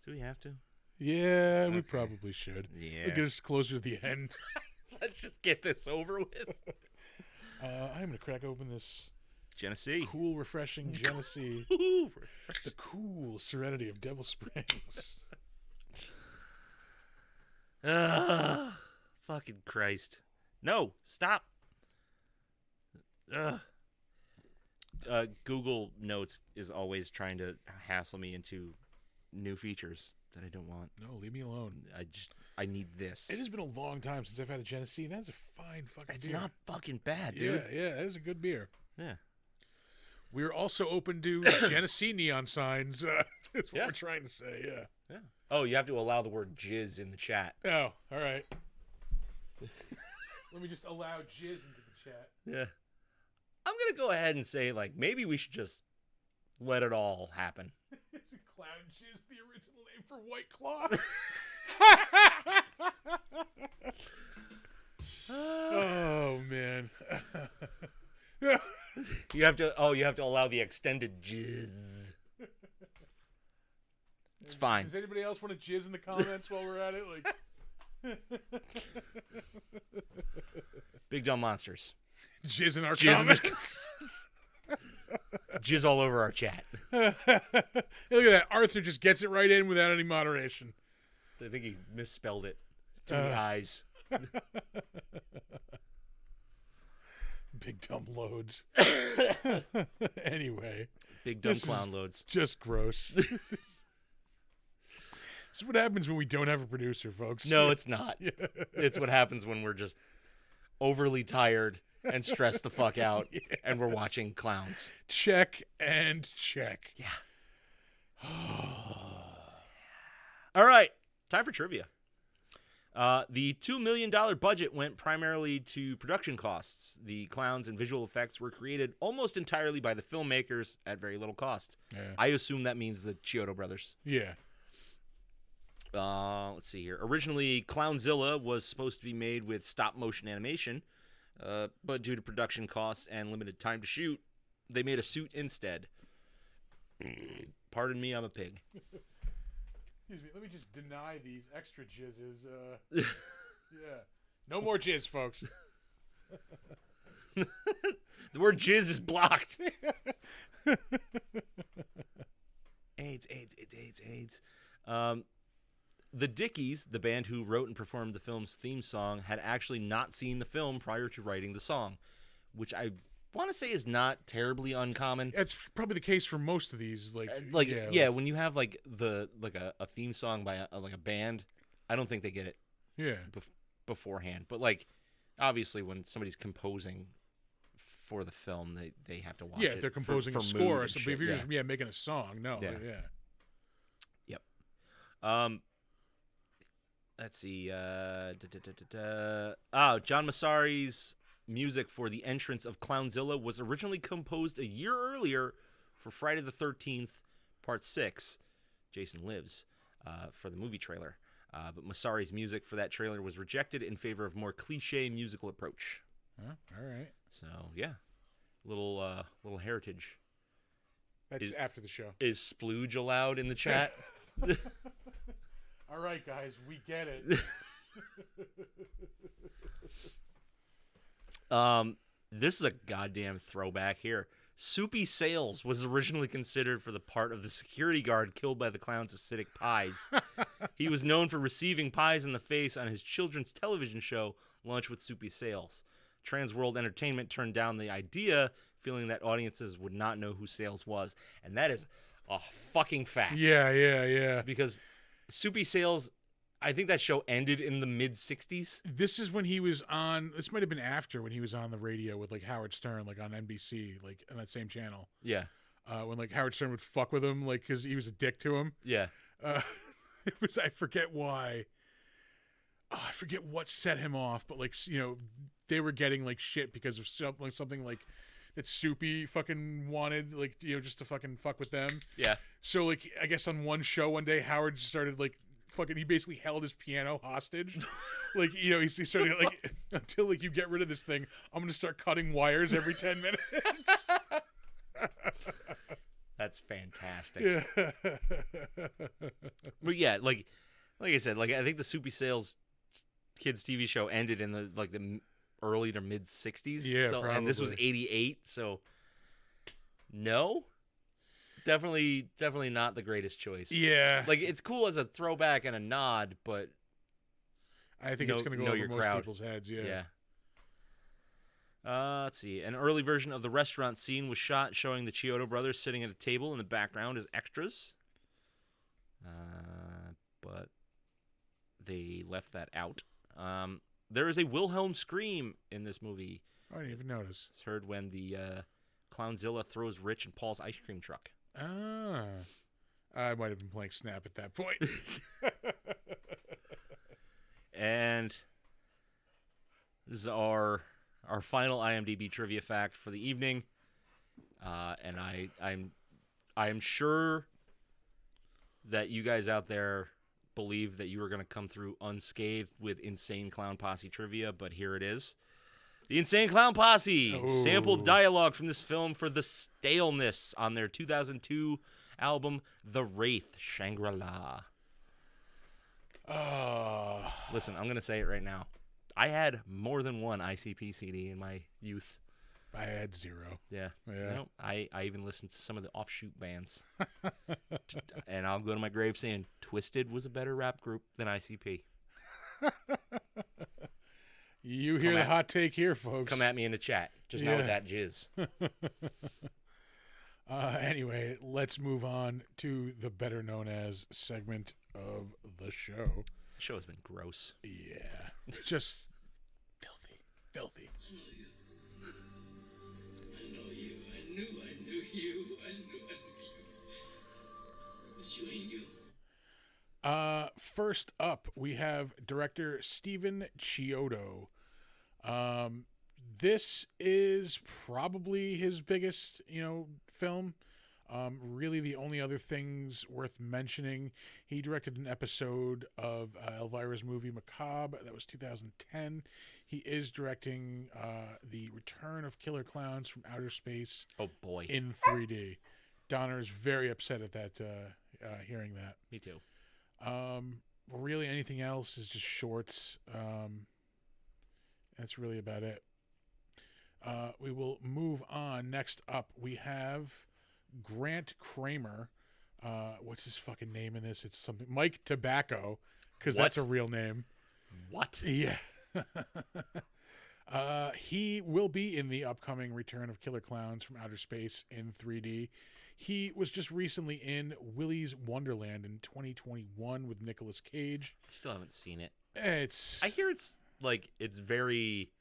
Do we have to? Yeah, we probably should. Yeah. It'll get us closer to the end. Let's just get this over with. I'm going to crack open this Genesee. Cool, refreshing Genesee. The cool serenity of Devil Springs. Fucking Christ. No, stop. Google Notes is always trying to hassle me into new features that I don't want. No, leave me alone. I need this. It has been a long time since I've had a Genesee. That's a fine fucking beer. It's not fucking bad, dude. Yeah, that is a good beer. Yeah. We're also open to Genesee neon signs. That's what we're trying to say, Yeah. Oh, you have to allow the word jizz in the chat. Oh, all right. Let me just allow jizz into the chat. Yeah. I'm going to go ahead and say, like, maybe we should just let it all happen. Is Clown Jizz the original name for White Claw? Oh, man. You have to allow the extended jizz. It's fine. Does anybody else want to jizz in the comments while we're at it? Big Dumb Monsters. Jizz in our comments. Jizz all over our chat. Hey, look at that. Arthur just gets it right in without any moderation. So I think he misspelled it. Too many eyes. Big dumb loads. Anyway. Big dumb clown loads. Just gross. This is what happens when we don't have a producer, folks. No, it's not. It's what happens when we're just overly tired and stressed the fuck out and we're watching clowns. Check and check. Yeah. All right. Time for trivia. The $2 million budget went primarily to production costs. The clowns and visual effects were created almost entirely by the filmmakers at very little cost. Yeah. I assume that means the Chiodo brothers. Yeah. Let's see here. Originally, Clownzilla was supposed to be made with stop-motion animation, but due to production costs and limited time to shoot, they made a suit instead. Pardon me, I'm a pig. Excuse me, let me just deny these extra jizzes. Yeah. No more jizz, folks. The word jizz is blocked. AIDS. The Dickies, the band who wrote and performed the film's theme song, had actually not seen the film prior to writing the song, which I want to say is not terribly uncommon. That's probably the case for most of these. When you have a theme song by a band, I don't think they get it. Yeah. Beforehand, but like obviously when somebody's composing for the film, they have to watch it. Yeah, if they're composing a score, so if you're just making a song, no. Yeah. Yep. Let's see. John Massari's music for the entrance of Clownzilla was originally composed a year earlier for Friday the 13th, Part 6, Jason Lives, for the movie trailer. But Massari's music for that trailer was rejected in favor of more cliche musical approach. All right. So, yeah. Little heritage. That's after the show. Is splooge allowed in the chat? All right, guys, we get it. This is a goddamn throwback here. Soupy Sales was originally considered for the part of the security guard killed by the clown's acidic pies. He was known for receiving pies in the face on his children's television show, Lunch with Soupy Sales. Trans World Entertainment turned down the idea, feeling that audiences would not know who Sales was. And that is a fucking fact. Yeah. Because Soupy Sales, I think that show ended in the mid-'60s. This is when he was on. This might have been after when he was on the radio with like Howard Stern, like on NBC, like on that same channel. Yeah. When like Howard Stern would fuck with him, like because he was a dick to him. Yeah. It was, I forget why. Oh, I forget what set him off, but like they were getting like shit because of something like that Soupy fucking wanted, like just to fucking fuck with them. Yeah. So like I guess on one show one day Howard just started like fucking. He basically held his piano hostage. Like he started like until like you get rid of this thing, I'm gonna start cutting wires every 10 minutes. That's fantastic. Yeah. But yeah, like I said, like I think the Soupy Sales kids TV show ended in the early to mid '60s. Yeah, probably. And this was '88, so no, definitely not the greatest choice. Yeah, like it's cool as a throwback and a nod, but I think it's going to go over most people's heads. Yeah. Let's see. An early version of the restaurant scene was shot showing the Chiodo brothers sitting at a table in the background as extras. But they left that out. There is a Wilhelm scream in this movie. I didn't even notice. It's heard when the Clownzilla throws Rich and Paul's ice cream truck. Ah. I might have been playing Snap at that point. And this is our final IMDb trivia fact for the evening. And I'm sure that you guys out there believe that you are going to come through unscathed with Insane Clown Posse trivia, but here it is. The Insane Clown Posse sampled dialogue from this film for the staleness on their 2002 album, The Wraith Shangri-La. Listen, I'm going to say it right now. I had more than one ICP CD in my youth. I had 0. Yeah. I even listened to some of the offshoot bands. And I'll go to my grave saying Twisted was a better rap group than ICP. You hear the hot take here, folks. Come at me in the chat. Just not with that jizz. Anyway, let's move on to the better known as segment of the show. The show has been gross. Yeah. Just filthy. I know you. I knew you. But you ain't you. First up, we have director Stephen Chiodo. This is probably his biggest, film. Really the only other things worth mentioning, he directed an episode of Elvira's movie Macabre. That was 2010. He is directing the Return of Killer Klowns from Outer Space. Oh, boy. In 3D. Donner is very upset at that, hearing that. Me too. Really anything else is just shorts. That's really about it. We will move on. Next up, we have Grant Kramer. What's his fucking name in this? It's something Mike Tobacco, because that's a real name. What? Yeah. He will be in the upcoming Return of Killer Klowns from Outer Space in 3D. He was just recently in Willy's Wonderland in 2021 with Nicolas Cage. I still haven't seen it. I hear it's very,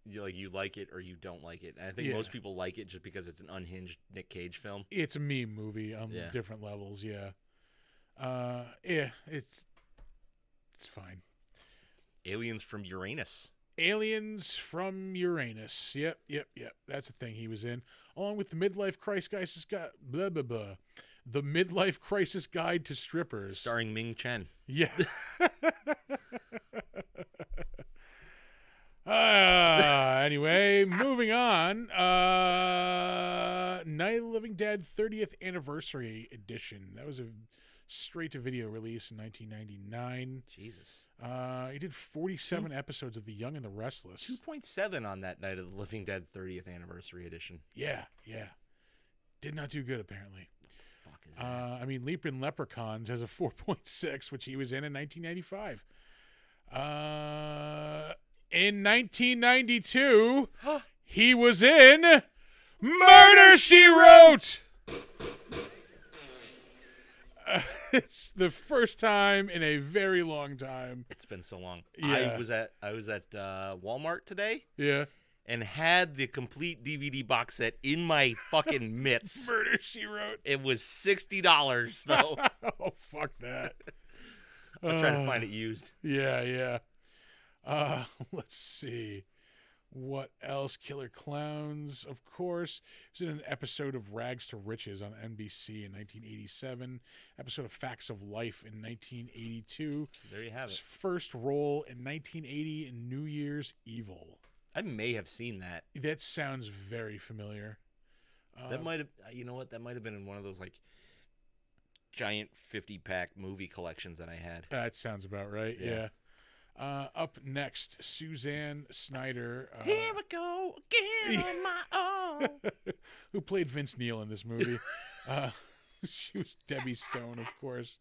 you like it or you don't like it. And I think most people like it just because it's an unhinged Nick Cage film. It's a meme movie on different levels. Yeah. It's fine. Aliens from Uranus. Aliens from Uranus. Yep. That's a thing he was in, along with the Midlife Crisis Guide. The Midlife Crisis Guide to Strippers, starring Ming Chen. Yeah. Anyway, moving on. Night of the Living Dead 30th Anniversary Edition. That was a straight-to-video release in 1999. Jesus. He did 47 episodes of The Young and the Restless. 2.7 on that Night of the Living Dead 30th Anniversary Edition. Yeah. Did not do good, apparently. Fuck is that? Leaping Leprechauns has a 4.6, which he was in 1995. In 1992, he was in Murder, She Wrote! It's the first time in a very long time. It's been so long. Yeah. I was at Walmart today. Yeah. And had the complete DVD box set in my fucking mitts. Murder, She Wrote. It was $60 though. Oh, fuck that. I'll try to find it used. Yeah. Let's see. What else? Killer Klowns, of course. He was in an episode of Rags to Riches on NBC in 1987. Episode of Facts of Life in 1982. There you have His it. first role in 1980 in New Year's Evil. I may have seen that. That sounds very familiar. That might have, you know what? That might have been in one of those like giant 50-pack movie collections that I had. That sounds about right. Yeah. Up next, Suzanne Snyder. Here we go again on my own. Who played Vince Neil in this movie? She was Debbie Stone, of course.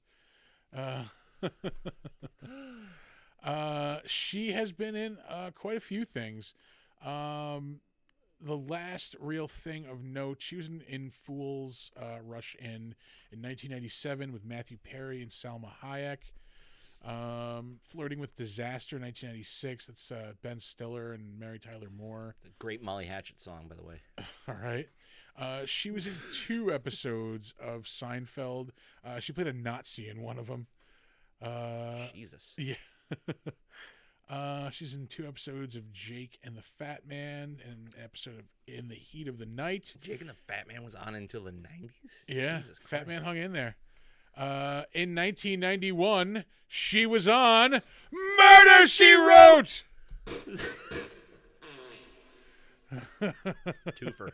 She has been in quite a few things. The last real thing of note, she was in Fools Rush in 1997 with Matthew Perry and Salma Hayek. Flirting with Disaster, 1996. That's Ben Stiller and Mary Tyler Moore. The great Molly Hatchet song, by the way. All right. She was in 2 episodes of Seinfeld. She played a Nazi in one of them. Jesus. Yeah. She's in 2 episodes of Jake and the Fat Man and an episode of In the Heat of the Night. Jake and the Fat Man was on until the 90s? Yeah, Jesus Fat Christ. Man hung in there. In 1991, she was on Murder, She Wrote! Twofer.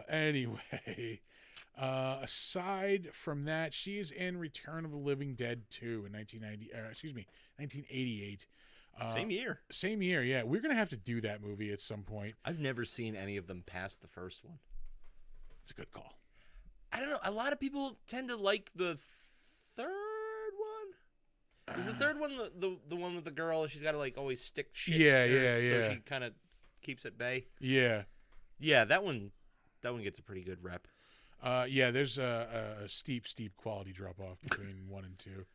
Anyway, aside from that, she is in Return of the Living Dead 2 in 1988. Same year. Same year, yeah. We're going to have to do that movie at some point. I've never seen any of them past the first one. It's a good call. I don't know. A lot of people tend to like the third one. Is the third one the one with the girl? She's got to like always stick shit. Yeah, in her, yeah. So she kind of keeps at bay. Yeah. Yeah, that one gets a pretty good rep. Yeah, there's a steep quality drop off between 1 and 2.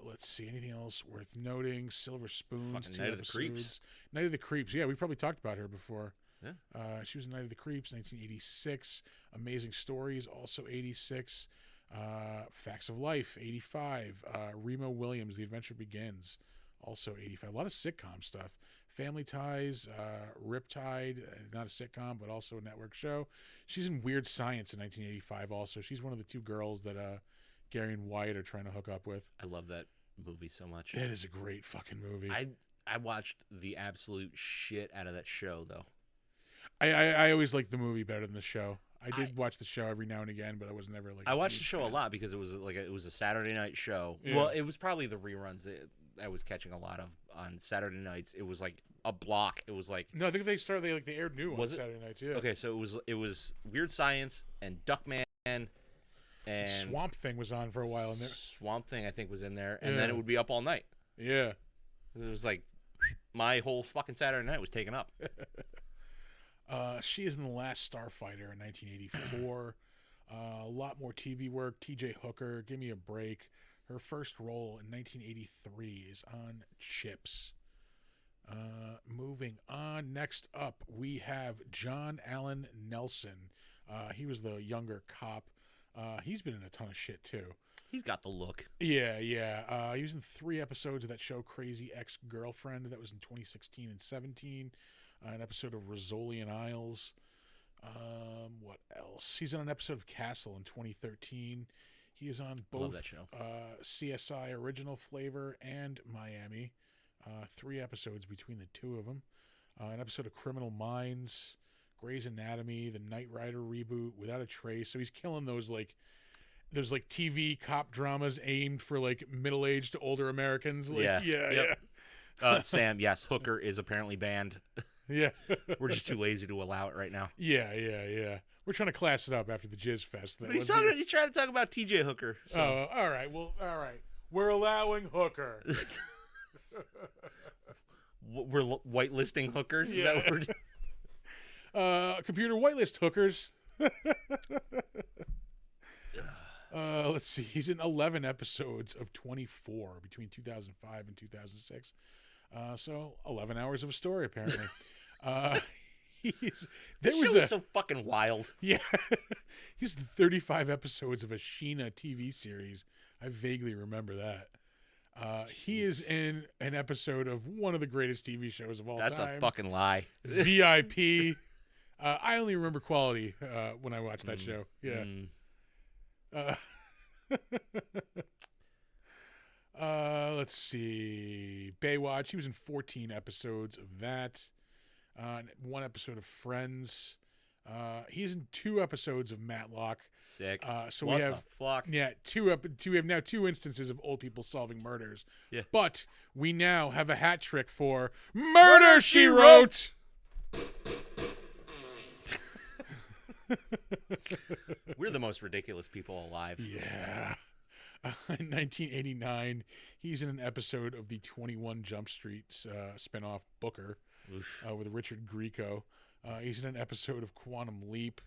Let's see, anything else worth noting? Silver Spoons, Fucking 2 Night of the episodes. Creeps. Night of the Creeps. Yeah, we probably talked about her before. Yeah. She was in Night of the Creeps, 1986. Amazing Stories, also 86. Facts of Life, 85. Remo Williams, The Adventure Begins, also 85. A lot of sitcom stuff. Family Ties, Riptide, not a sitcom, but also a network show. She's in Weird Science in 1985 also. She's one of the 2 girls that Gary and Wyatt are trying to hook up with. I love that movie so much. It is a great fucking movie. I watched the absolute shit out of that show, though. I always liked the movie better than the show. I did watch the show every now and again, but I was never like. I watched the show a lot because it was a Saturday night show. Yeah. Well, it was probably the reruns that I was catching a lot of on Saturday nights. It was like a block. It was like No, I think they aired new on Was it? Saturday nights. Yeah. okay, so it was Weird Science and Duckman and Swamp Thing was on for a while in there. Swamp Thing I think was in there, and Yeah. then it would be up all night. Yeah. It was like my whole fucking Saturday night was taken up. She is in The Last Starfighter in 1984. A lot more TV work. T.J. Hooker, Give Me a Break. Her first role in 1983 is on Chips. Moving on. Next up, we have John Allen Nelson. He was the younger cop. He's been in a ton of shit, too. He's got the look. Yeah. He was in 3 episodes of that show Crazy Ex-Girlfriend. That was in 2016 and 17. An episode of Rizzolian Isles. What else? He's on an episode of Castle in 2013. He is on both Love that show. CSI Original Flavor and Miami. 3 episodes between the 2 of them. An episode of Criminal Minds, Grey's Anatomy, the Knight Rider reboot, Without a Trace. So he's killing those TV cop dramas aimed for like middle-aged to older Americans. Like, Yep. Sam, yes, Hooker is apparently banned. Yeah. We're just too lazy to allow it right now. Yeah. We're trying to class it up after the Jizz Fest. But he's trying to talk about TJ Hooker. So. Oh, all right. Well, all right. We're allowing Hooker. We're whitelisting hookers? Is Yeah. that what we're doing? Computer whitelist hookers. Let's see. He's in 11 episodes of 24 between 2005 and 2006. So 11 hours of a story, apparently. There was so fucking wild. Yeah. He's 35 episodes of a Sheena TV series. I vaguely remember that. He is in an episode of one of the greatest TV shows of all time. That's a fucking lie. VIP. I only remember Quality when I watched that show. Yeah. Let's see. Baywatch. He was in 14 episodes of that. One episode of Friends. He's in 2 episodes of Matlock. Sick. So what we have the fuck? Yeah, we have now 2 instances of old people solving murders. Yeah. But we now have a hat trick for Murder, She Wrote. We're the most ridiculous people alive. Yeah. In 1989, he's in an episode of the 21 Jump Street spinoff Booker with Richard Grieco. He's in an episode of Quantum Leap.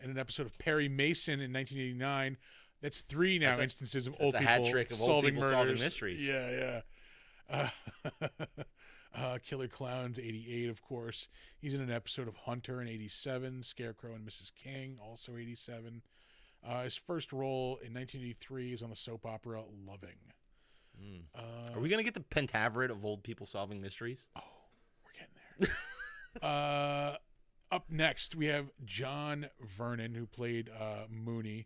In an episode of Perry Mason in 1989. That's 3 now instances of old people hat trick of solving old people murders. solving mysteries. Yeah. Killer Klowns, 88, of course. He's in an episode of Hunter in 87. Scarecrow and Mrs. King, also 87. His first role in 1983 is on the soap opera Loving. Are we going to get the pentaveret of old people solving mysteries? Oh, we're getting there. Up next, we have John Vernon, who played Mooney.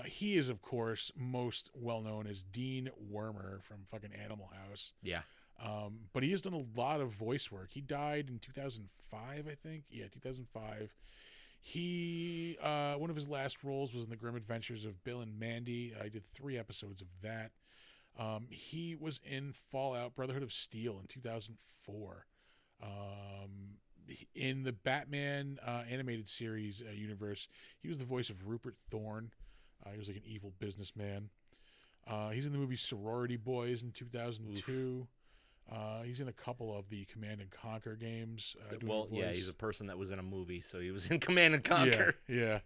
He is, of course, most well-known as Dean Wormer from fucking Animal House. Yeah. But he has done a lot of voice work. He died in 2005, I think. Yeah, 2005. He one of his last roles was in The Grim Adventures of Bill and Mandy. I did 3 episodes of that. He was in Fallout Brotherhood of Steel in 2004. In the Batman animated series universe, he was the voice of Rupert Thorne. He was like an evil businessman. He's in the movie Sorority Boys in 2002. He's in a couple of the Command and Conquer games. He's a person that was in a movie, so he was in Command and Conquer. Yeah.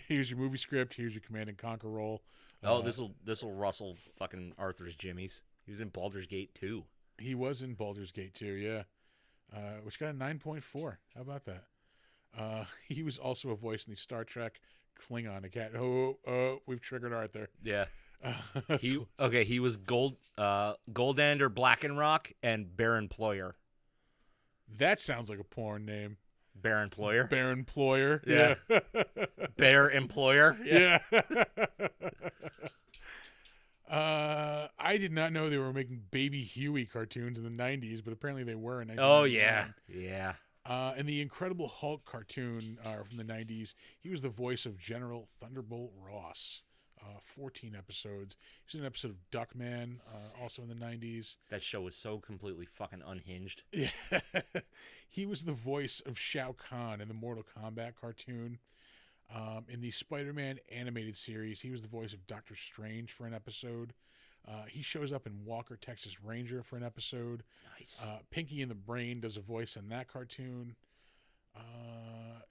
Here's your movie script. Here's your Command and Conquer role. This'll rustle fucking Arthur's jimmies. He was in Baldur's Gate 2. He was in Baldur's Gate 2, yeah. Which got a 9.4. How about that? He was also a voice in the Star Trek Klingon Academy. Oh, we've triggered Arthur. Yeah. He was Goldander Blackenrock and Baron Ployer. That sounds like a porn name. Baron Ployer. Baron Ployer. Yeah. Bear Employer. Yeah. I did not know they were making Baby Huey cartoons in the 90s, but apparently they were in 1999. Oh, yeah. In the Incredible Hulk cartoon from the 90s, he was the voice of General Thunderbolt Ross. 14 episodes. He was in an episode of Duckman, also in the 90s. That show was so completely fucking unhinged. Yeah. He was the voice of Shao Kahn in the Mortal Kombat cartoon. In the Spider-Man animated series, he was the voice of Doctor Strange for an episode. He shows up in Walker, Texas Ranger for an episode. Nice. Pinky and the Brain does a voice in that cartoon.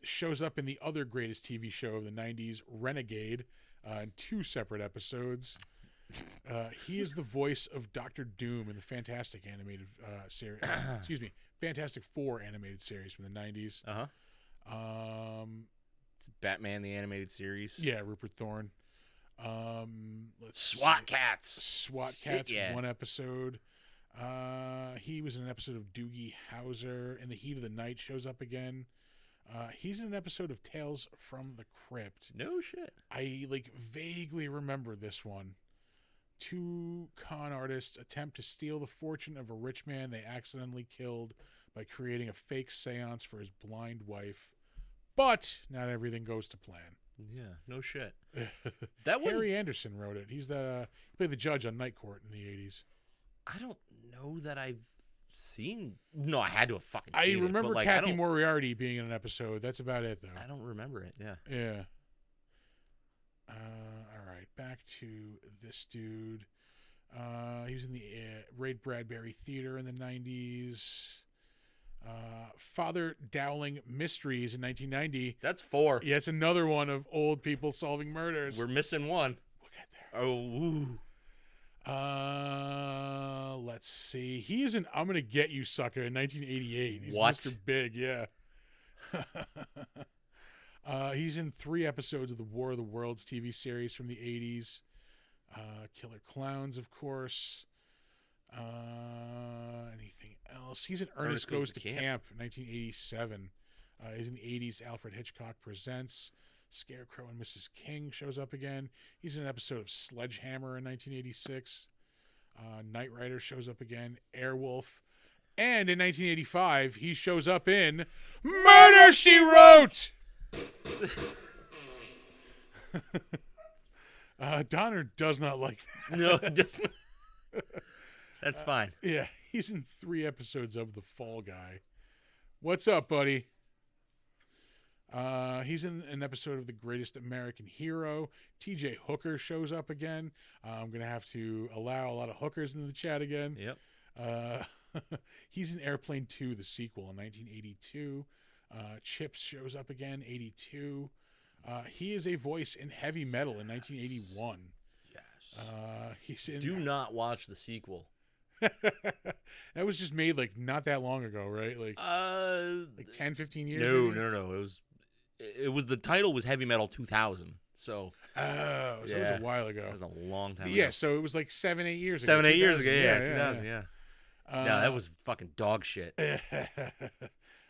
Shows up in the other greatest TV show of the 90s, Renegade, in 2 separate episodes. He is the voice of Doctor Doom in the Fantastic animated series. Fantastic Four animated series from the 90s. Batman the animated series. Yeah, Rupert Thorne. SWAT Cats. SWAT Cats, yeah. 1 episode. He was in an episode of Doogie Howser. In the Heat of the Night shows up again. He's in an episode of Tales from the Crypt. No shit. I vaguely remember this one. 2 con artists attempt to steal the fortune of a rich man they accidentally killed by creating a fake seance for his blind wife. But not everything goes to plan. Yeah, no shit. Harry Anderson wrote it. He played the judge on Night Court in the 80s. I don't know that I've seen. No, I had to have fucking seen it. I remember Kathy Moriarty being in an episode. That's about it, though. I don't remember it, yeah. Yeah. All right, back to this dude. He was in the Ray Bradbury Theater in the 90s. Father Dowling Mysteries in 1990. That's 4. Yeah, it's another one of old people solving murders. We're missing one. We'll get there. Oh, ooh. Let's see. He's in I'm Gonna Get You, Sucker in 1988. He's What? Mr. Big, yeah. He's in 3 episodes of the War of the Worlds TV series from the 80s. Killer Klowns, of course. Anything else? He's in Ernest Goes to Camp, 1987. He's in the 80s. Alfred Hitchcock Presents. Scarecrow and Mrs. King shows up again. He's in an episode of Sledgehammer in 1986. Knight Rider shows up again. Airwolf. And in 1985, he shows up in Murder, She Wrote! Donner does not like that. No, it doesn't. That's fine. Yeah, he's in 3 episodes of The Fall Guy. What's up, buddy? He's in an episode of The Greatest American Hero. TJ Hooker shows up again. I'm going to have to allow a lot of hookers into the chat again. Yep. He's in Airplane 2, the sequel, in 1982. Chips shows up again, 82. He is a voice in Heavy Metal in 1981. Yes. He's in. Do not watch the sequel. That was just made like not that long ago, right? Like 10, 15 years. No. It was the title was Heavy Metal 2000. So that was a while ago. That was a long time ago. Yeah, so it was like 7, 8 years ago. 7, 8 years ago, yeah, 2000, yeah. No, that was fucking dog shit.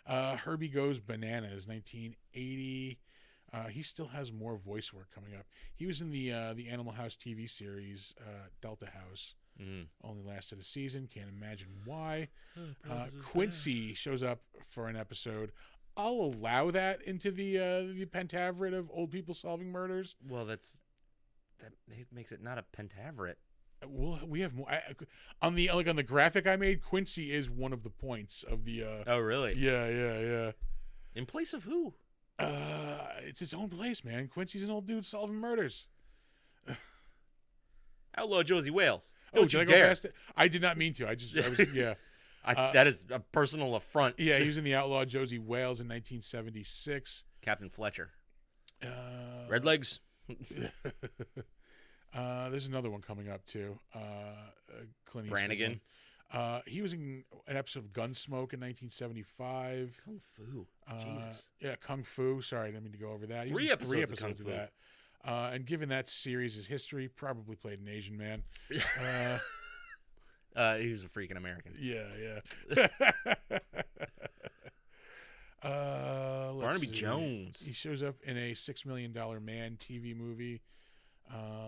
Herbie Goes Bananas, 1980. He still has more voice work coming up. He was in the Animal House TV series, Delta House. Only lasted a season. Can't imagine why. Quincy shows up for an episode. I'll allow that into the pentaveret of old people solving murders. Well, that makes it not a pentaveret. We have more on the graphic I made. Quincy is one of the points of the. Oh, really? Yeah. In place of who? It's its own place, man. Quincy's an old dude solving murders. Outlaw Josie Wales. Did I go past it? I did not mean to. I was yeah. That is a personal affront. Yeah, he was in the Outlaw Josie Wales in 1976. Captain Fletcher. Red Legs. There's another one coming up too. Clint Eastwood Brannigan. one. He was in an episode of Gunsmoke in 1975. Kung Fu. Jesus. Yeah, Kung Fu. Sorry, I didn't mean to go over that. He was 3 in episodes, 3 episodes of of Kung that. And given that series' history, probably played an Asian man. He was a freaking American. Yeah. Barnaby Jones. He shows up in a $6 Million Man TV movie.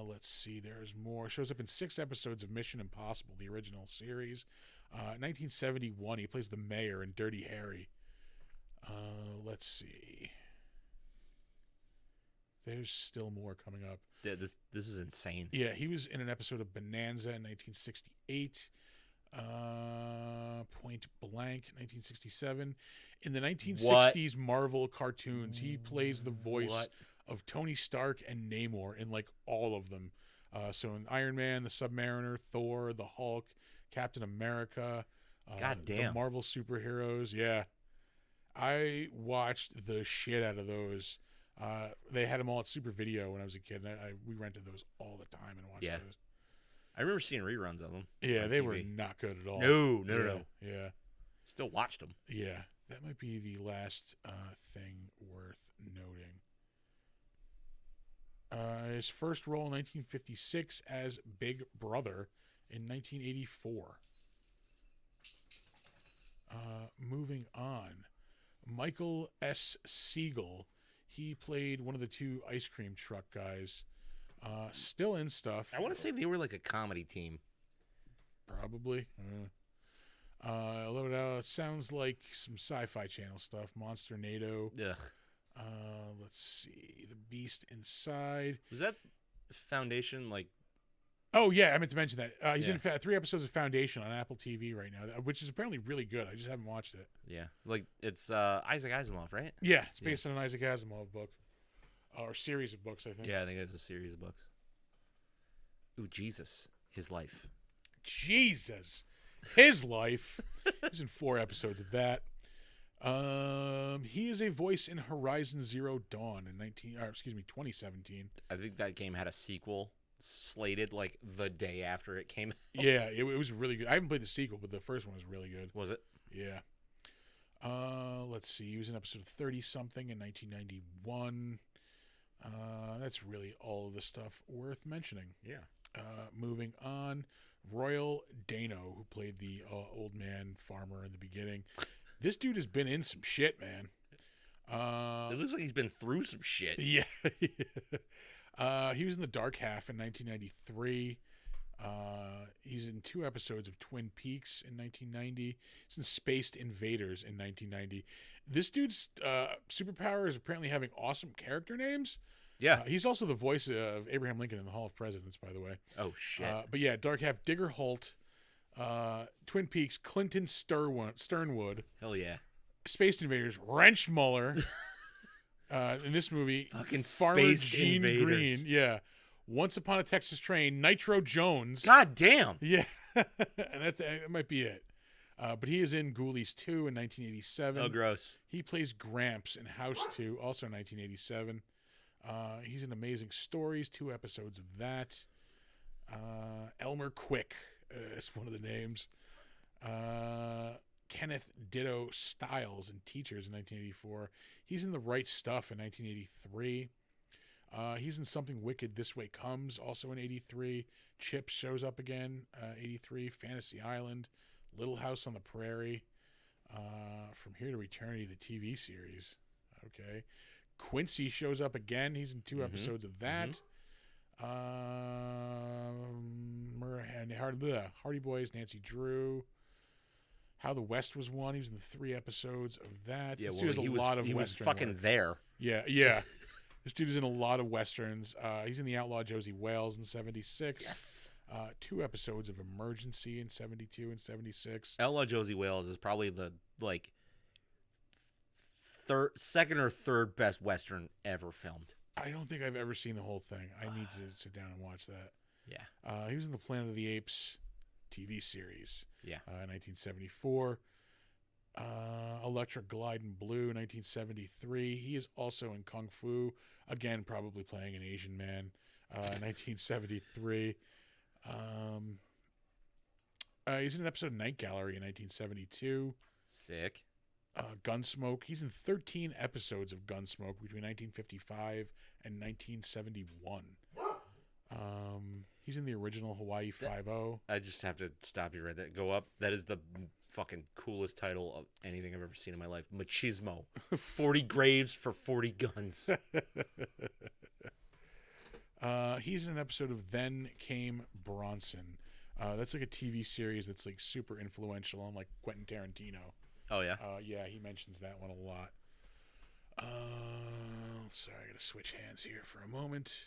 Let's see. There's more. Shows up in 6 episodes of Mission Impossible, the original series. 1971, he plays the mayor in Dirty Harry. Let's see. There's still more coming up. Yeah, this is insane. Yeah, he was in an episode of Bonanza in 1968. Point Blank, 1967. In the 1960s Marvel cartoons, he plays the voice of Tony Stark and Namor in like all of them. So in Iron Man, the Submariner, Thor, the Hulk, Captain America, God damn. the Marvel superheroes. Yeah, I watched the shit out of those. They had them all at Super Video when I was a kid, and we rented those all the time and watched those. I remember seeing reruns of them. Yeah, they were not good at all. No. Yeah. Still watched them. Yeah, that might be the last thing worth noting. His first role in 1956 as Big Brother in 1984. Moving on. Michael S. Siegel. He played one of the 2 ice cream truck guys. Still in stuff. I want to say they were like a comedy team. Probably. I love it. It sounds like some Sci-Fi Channel stuff. Monster NATO. Ugh. Let's see. The Beast Inside. Was that Foundation like? Oh yeah, I meant to mention that. He's in 3 episodes of Foundation on Apple TV right now, which is apparently really good. I just haven't watched it. Yeah, like it's Isaac Asimov, right? Yeah, it's based on an Isaac Asimov book or series of books, I think. Yeah, I think it's a series of books. Ooh, Jesus, his life. Jesus, his life. He's in 4 episodes of that. He is a voice in Horizon Zero Dawn in 2017. I think that game had a sequel slated like the day after it came out. Yeah, it was really good. I haven't played the sequel, but the first one was really good. Was it? Yeah. Let's see. He was in episode 30-something in 1991. That's really all of the stuff worth mentioning. Yeah. Moving on, Royal Dano, who played the old man farmer in the beginning. This dude has been in some shit, man. It looks like he's been through some shit. Yeah. He was in The Dark Half in 1993. He's in 2 episodes of Twin Peaks in 1990. He's in Spaced Invaders in 1990. This dude's superpower is apparently having awesome character names. Yeah. He's also the voice of Abraham Lincoln in the Hall of Presidents, by the way. Oh, shit. But yeah, Dark Half, Digger Holt, Twin Peaks, Clinton Sternwood. Hell yeah. Spaced Invaders, Wrench Muller. In this movie, Fucking Farmer Spaced Gene Invaders. Green. Yeah. Once Upon a Texas Train, Nitro Jones. God damn. Yeah. And that might be it. But he is in Ghoulies 2 in 1987. Oh, gross. He plays Gramps in House 2, also 1987. He's in Amazing Stories, 2 episodes of that. Elmer Quick is one of the names. Kenneth Ditto Stiles in Teachers in 1984. He's in The Right Stuff in 1983. He's in Something Wicked This Way Comes, also in 83. Chip shows up again, 83. Fantasy Island, Little House on the Prairie. From Here to Eternity, the TV series. Okay. Quincy shows up again. He's in 2 episodes of that. Hardy Boys, Nancy Drew. How the West Was Won. He was in 3 episodes of that. Yeah, this dude has a lot of he was Western fucking work. there. Yeah. This dude is in a lot of Westerns. He's in The Outlaw Josie Wales in 76. Yes. 2 episodes of Emergency in 72 and 76. Outlaw Josie Wales is probably the second or third best Western ever filmed. I don't think I've ever seen the whole thing. I need to sit down and watch that. Yeah. He was in the Planet of the Apes TV series. Yeah. 1974. Electric Glide in Blue, 1973. He is also in Kung Fu. Again, probably playing an Asian man. 1973. He's in an episode of Night Gallery in 1972. Sick. Gunsmoke. He's in 13 episodes of Gunsmoke between 1955 and 1971. He's in the original Hawaii Five-0. I just have to stop you right there. Go up. That is the fucking coolest title of anything I've ever seen in my life. Machismo. 40 graves for 40 guns. He's in an episode of Then Came Bronson. That's like a TV series that's like super influential on like Quentin Tarantino. Oh, yeah? Yeah, he mentions that one a lot. Sorry, I got to switch hands here for a moment.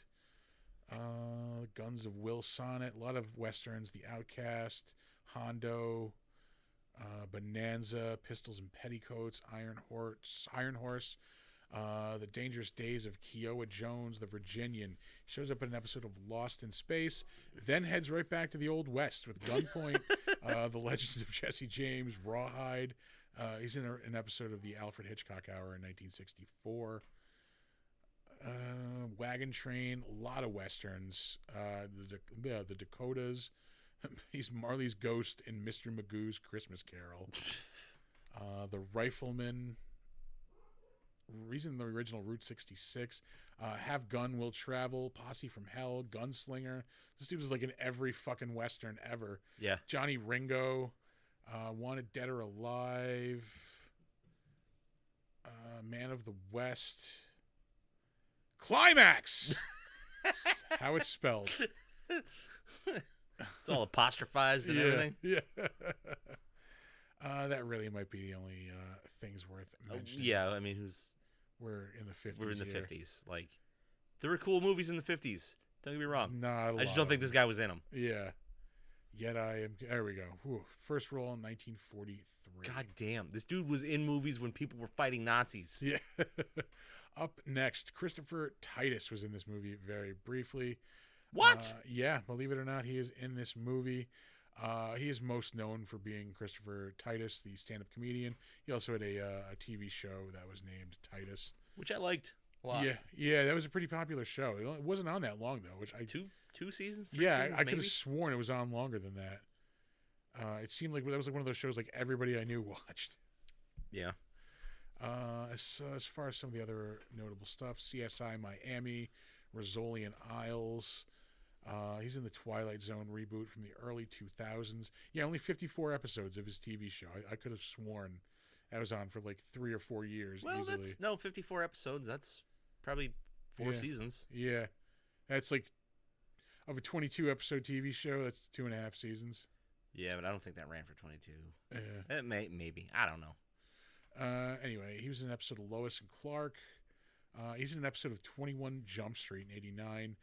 Guns of Will Sonnet, a lot of Westerns, The Outcast, Hondo, Bonanza, Pistols and Petticoats, Iron Horse, The Dangerous Days of Kiowa Jones, The Virginian. He shows up in an episode of Lost in Space, then heads right back to the Old West with Gunpoint, The Legends of Jesse James, Rawhide. He's in an episode of the Alfred Hitchcock Hour in 1964. Wagon Train, a lot of Westerns. The Dakotas. He's Marley's ghost in Mr. Magoo's Christmas Carol. The Rifleman. He's in the original Route 66. Have Gun Will Travel. Posse from Hell. Gunslinger. This dude was like in every fucking Western ever. Yeah. Johnny Ringo. Wanted Dead or Alive. Man of the West. Climax. How it's spelled. It's all apostrophized and everything. Yeah. That really might be the only things worth mentioning. Yeah, I mean, We're in the 50s. we're in the here. 50s. Like, there were cool movies in the 50s. Don't get me wrong. Not a I just lot don't think of this guy was in them. them. Yeah. Yet I am. There we go. Whew. First role in 1943. God damn. This dude was in movies when people were fighting Nazis. Yeah. Up next, Christopher Titus was in this movie very briefly. What? Yeah, believe it or not, he is in this movie. He is most known for being Christopher Titus, the stand-up comedian. He also had a TV show that was named Titus, which I liked a lot. Yeah, that was a pretty popular show. It wasn't on that long though. Which two seasons. I could have sworn it was on longer than that. It seemed like that was like one of those shows like everybody I knew watched. Yeah. As far as some of the other notable stuff, CSI Miami, Rizzoli and Isles. He's in the Twilight Zone reboot from the early 2000s. Yeah, only 54 episodes of his TV show. I could have sworn that was on for like 3 or 4 years easily. That's 54 episodes. That's probably 4 seasons. Yeah, that's like of a 22 episode TV show. That's 2.5 seasons. Yeah, but I don't think that ran for 22. Yeah, it maybe. I don't know. Anyway, he was in an episode of Lois and Clark. He's in an episode of 21 Jump Street in '89.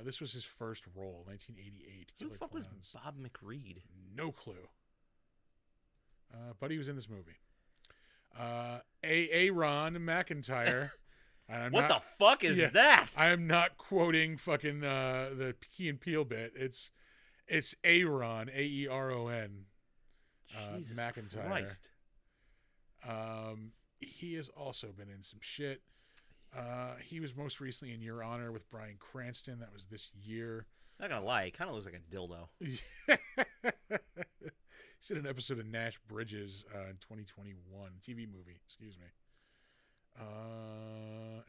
This was his first role, 1988. Who the fuck was Bob McReed? No clue. But he was in this movie. Aaron McIntyre. What the fuck is that? I am not quoting fucking the Key and Peele bit. It's Aaron, Aeron. Jesus McIntyre. Christ. He has also been in some shit. He was most recently in Your Honor with Bryan Cranston. That was this year. Not gonna lie, he kind of looks like a dildo. He's in an episode of Nash Bridges in 2021. TV movie, excuse me.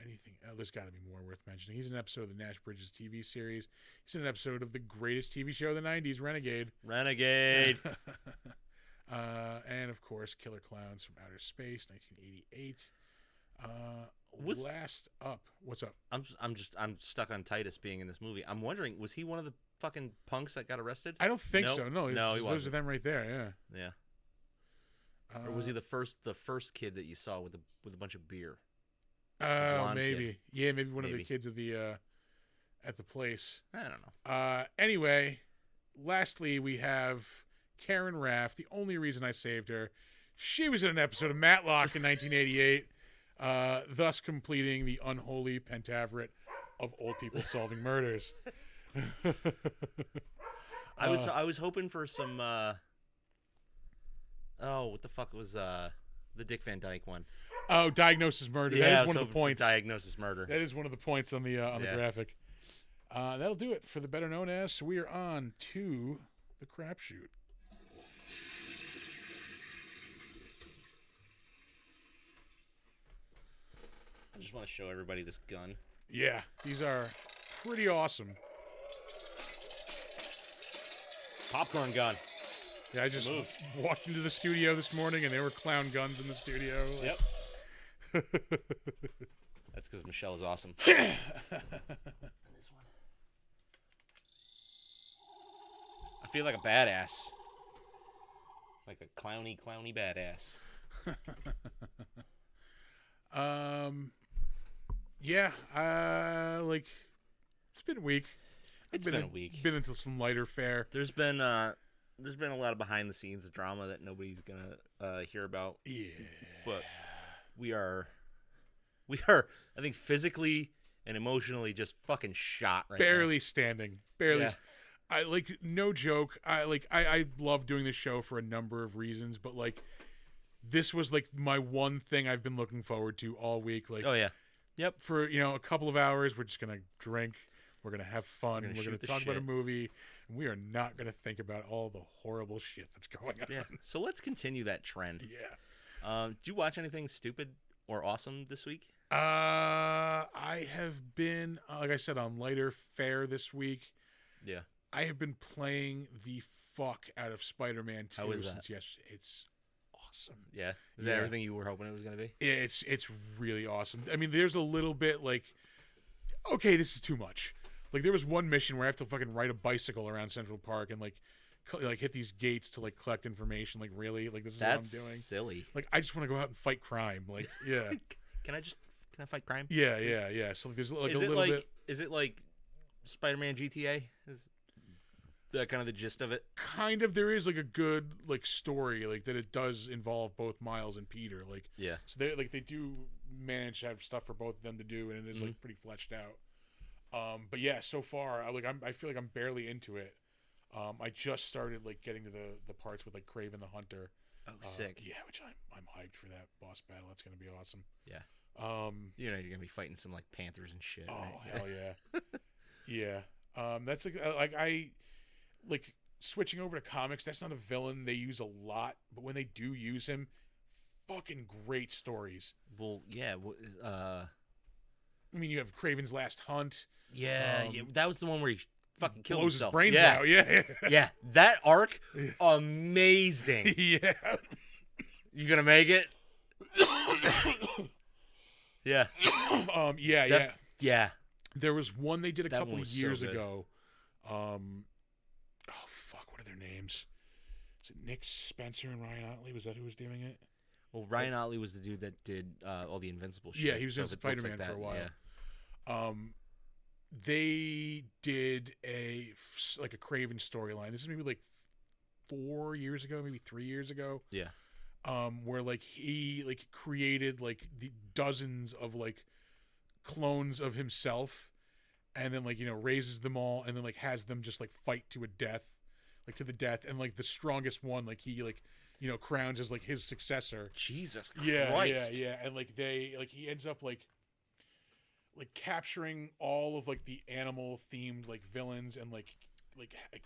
Anything? There's got to be more worth mentioning. He's in an episode of the Nash Bridges TV series. He's in an episode of the greatest TV show of the 90s, Renegade. And of course, Killer Klowns from Outer Space, 1988. Last up, what's up? I'm stuck on Titus being in this movie. I'm wondering, was he one of the fucking punks that got arrested? I don't think so. No, he wasn't. Those are them right there. Yeah. Or was he the first kid that you saw with a bunch of beer? Maybe. Kid. Yeah, maybe one of the kids at the place. I don't know. Anyway, lastly, we have Karen Raff. The only reason I saved her, she was in an episode of Matlock in 1988, thus completing the unholy pentaveret of old people solving murders. I was hoping for some. What the fuck was the Dick Van Dyke one? Oh, Diagnosis Murder. Yeah, that is one of the points. Diagnosis Murder. That is one of the points on the graphic. That'll do it for the better known as. So we are on to the crapshoot. I just want to show everybody this gun. Yeah, these are pretty awesome. Popcorn gun. Yeah, I just walked into the studio this morning and there were clown guns in the studio. Yep. That's because Michelle is awesome. This one. I feel like a badass. Like a clowny badass. Yeah, it's been a week. It's been a week. Been into some lighter fare. There's been a lot of behind the scenes drama that nobody's gonna hear about. Yeah. But we are I think physically and emotionally just fucking shot right Barely now. standing. Barely. Yeah. I no joke. I love doing this show for a number of reasons, but this was my one thing I've been looking forward to all week. Oh yeah. Yep. For a couple of hours, we're just gonna drink. We're gonna have fun. We're gonna talk about a movie. And we are not gonna think about all the horrible shit that's going on. Yeah. So let's continue that trend. Yeah. Did you watch anything stupid or awesome this week? I have been, like I said, on lighter fare this week. Yeah. I have been playing the fuck out of Spider-Man 2 since yesterday. It's awesome. Yeah. Is that everything you were hoping it was going to be? It's really awesome. I mean, there's a little bit okay, this is too much. There was one mission where I have to fucking ride a bicycle around Central Park and hit these gates to collect information. Really? This is what I'm doing. That's silly. I just want to go out and fight crime. Yeah. Can I fight crime? Yeah. So there's a little bit. Is it like Spider-Man GTA? Is that kind of the gist of it? Kind of. There is a good story that it does involve both Miles and Peter. Yeah. So they do manage to have stuff for both of them to do, and it is pretty fleshed out. But yeah, so far I feel like I'm barely into it. I just started like getting to the parts with like Kraven the Hunter. Oh, sick. Yeah, which I'm hyped for that boss battle. That's gonna be awesome. Yeah. You're gonna be fighting some like panthers and shit. Oh right? hell yeah. Yeah. That's like I like switching over to comics. That's not a villain they use a lot, but when they do use him, fucking great stories. Well, yeah. I mean, you have Kraven's Last Hunt. Yeah, that was the one where he fucking killed blows himself. his brains out. Yeah. Yeah, that arc, amazing. Yeah. You gonna make it? Yeah. Yeah. There was one they did a That couple one of was years so good. ago. Oh fuck, what are their names? Is it Nick Spencer and Ryan Otley? Was that who was doing it? Well, Ryan Otley was the dude that did all the Invincible shit. Yeah, he was so in if it looks Spider-Man like for a while. Yeah. They did a Kraven storyline. This is maybe like 4 years ago, maybe 3 years ago. Yeah. Where like he like created like the dozens of like clones of himself, and then like raises them all, and then like has them just like fight to the death, and like the strongest one like he like crowns as like his successor. Jesus Christ. Yeah, and like he ends up like capturing all of like the animal themed like villains, and like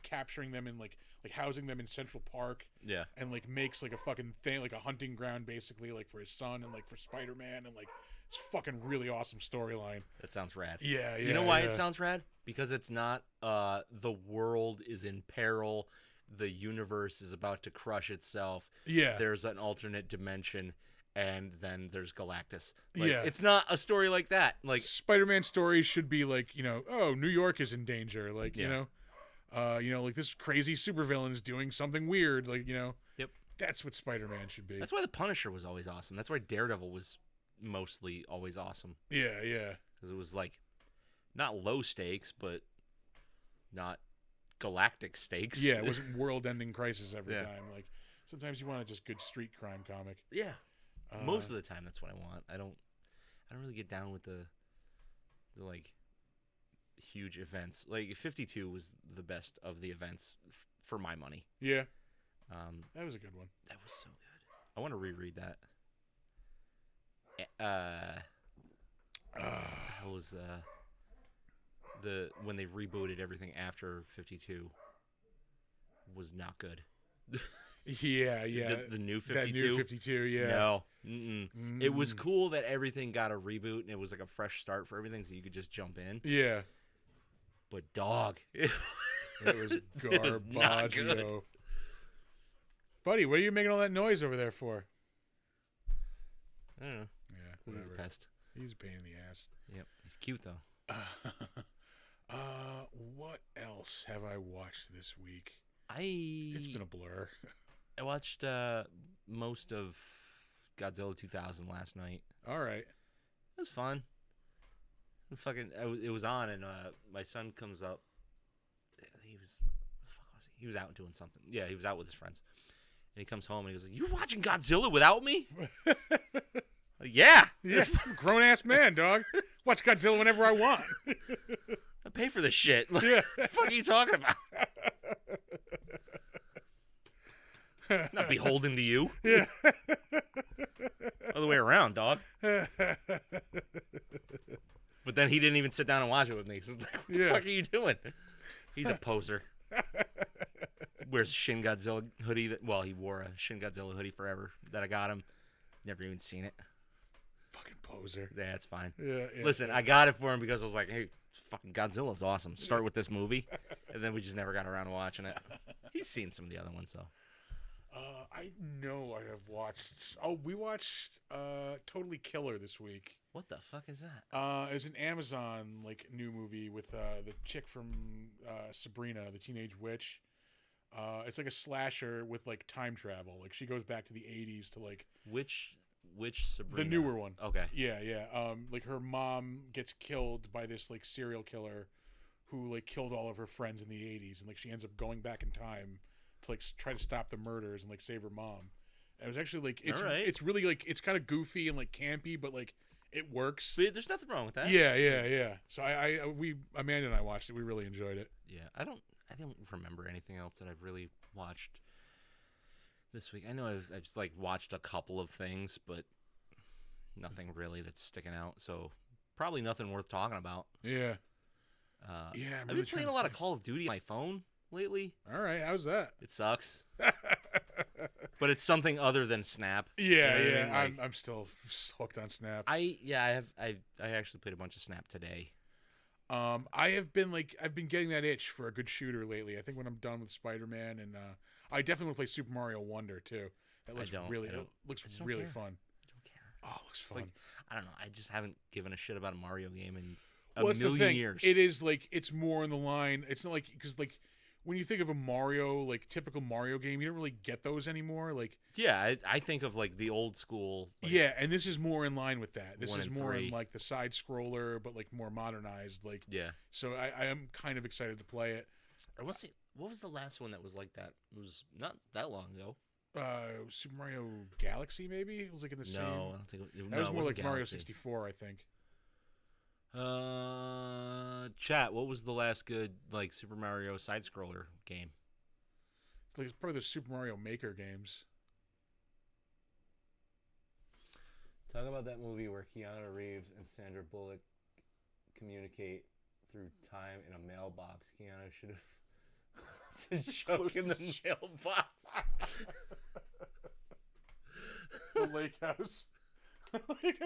capturing them and like housing them in Central Park. Yeah. And like makes like a fucking thing, like a hunting ground basically, like for his son and like for Spider-Man, and like it's fucking really awesome storyline. That sounds rad. Yeah. You know why it sounds rad? Because it's not the world is in peril, the universe is about to crush itself. Yeah. There's an alternate dimension, and then there's Galactus. Yeah. It's not a story like that. Like Spider-Man stories should be like, oh, New York is in danger, like, Yeah. like this crazy supervillain is doing something weird, like, Yep. That's what Spider-Man should be. That's why the Punisher was always awesome. That's why Daredevil was mostly always awesome. Yeah. Because it was like not low stakes, but not galactic stakes. Yeah, it wasn't world-ending crisis every Yeah. time. Like sometimes you want a just good street crime comic. Yeah. Most of the time, that's what I want. I don't really get down with the like huge events. Like 52 was the best of the events for my money. Yeah. That was a good one. That was so good. I want to reread that. That was when they rebooted everything after 52 was not good. Yeah. The new 52. That new 52, yeah. No. It was cool that everything got a reboot and it was like a fresh start for everything, so you could just jump in. Yeah. But dog, it was it was not good. garbaggio. Buddy, what are you making all that noise over there for? I don't know. Yeah, He's whatever. a pest. He's a pain in the ass. Yep, he's cute though. What else have I watched this week? It's been a blur. I watched most of Godzilla 2000 last night. All right. It was fun. It was on, and my son comes up. He was out doing something. Yeah, he was out with his friends, and he comes home and he goes, "You watching Godzilla without me?" Yeah, Grown ass man, dog. Watch Godzilla whenever I want. I pay for this shit. Like, Yeah. What the fuck are you talking about? Not beholden to you. Yeah. Other way around, dog. But then he didn't even sit down and watch it with me. So it's like, what the fuck are you doing? He's a poser. Wears a Shin Godzilla hoodie. He wore a Shin Godzilla hoodie forever that I got him. Never even seen it. Fucking poser. Yeah, it's fine. Yeah. Listen, I got it for him because I was like, hey, fucking Godzilla's awesome. Start with this movie. And then we just never got around to watching it. He's seen some of the other ones, though. I know I have watched. Oh, we watched Totally Killer this week. What the fuck is that? It's an Amazon new movie with the chick from Sabrina, the Teenage Witch. It's like a slasher with like time travel. Like she goes back to the 80s to like Which Sabrina? the newer one. Okay. Yeah. Like her mom gets killed by this like serial killer who like killed all of her friends in the 80s, and like she ends up going back in time to like try to stop the murders and like save her mom. And it was actually like it's really like it's kind of goofy and like campy, but like it works. But there's nothing wrong with that. Yeah. So Amanda and I watched it. We really enjoyed it. Yeah, I don't remember anything else that I've really watched this week. I know I've just like watched a couple of things, but nothing really that's sticking out. So probably nothing worth talking about. Yeah. I've been playing a lot of Call of Duty on my phone lately. All right, how's that? It sucks. But it's something other than Snap. Yeah, you know yeah. I mean? I'm still hooked on Snap. I actually played a bunch of Snap today. I've been getting that itch for a good shooter lately. I think when I'm done with Spider-Man, and I definitely want to play Super Mario Wonder too. That looks really fun. I don't care. Oh, it looks fun. I don't know. I just haven't given a shit about a Mario game in a million years. It is it's more in the line. It's not because when you think of a Mario, typical Mario game, you don't really get those anymore. Yeah, I think of the old school. Yeah, and this is more in line with that. This is more 3. in the side scroller, but more modernized. Yeah. So I am kind of excited to play it. I want to see, what was the last one that was like that? It was not that long ago. Super Mario Galaxy, maybe? It was in the same. No, I don't think that was more like Galaxy. Mario 64, I think. Chat, what was the last good Super Mario side scroller game? It's probably the Super Mario Maker games. Talk about that movie where Keanu Reeves and Sandra Bullock communicate through time in a mailbox. Keanu should have joke in the mailbox. The lake house.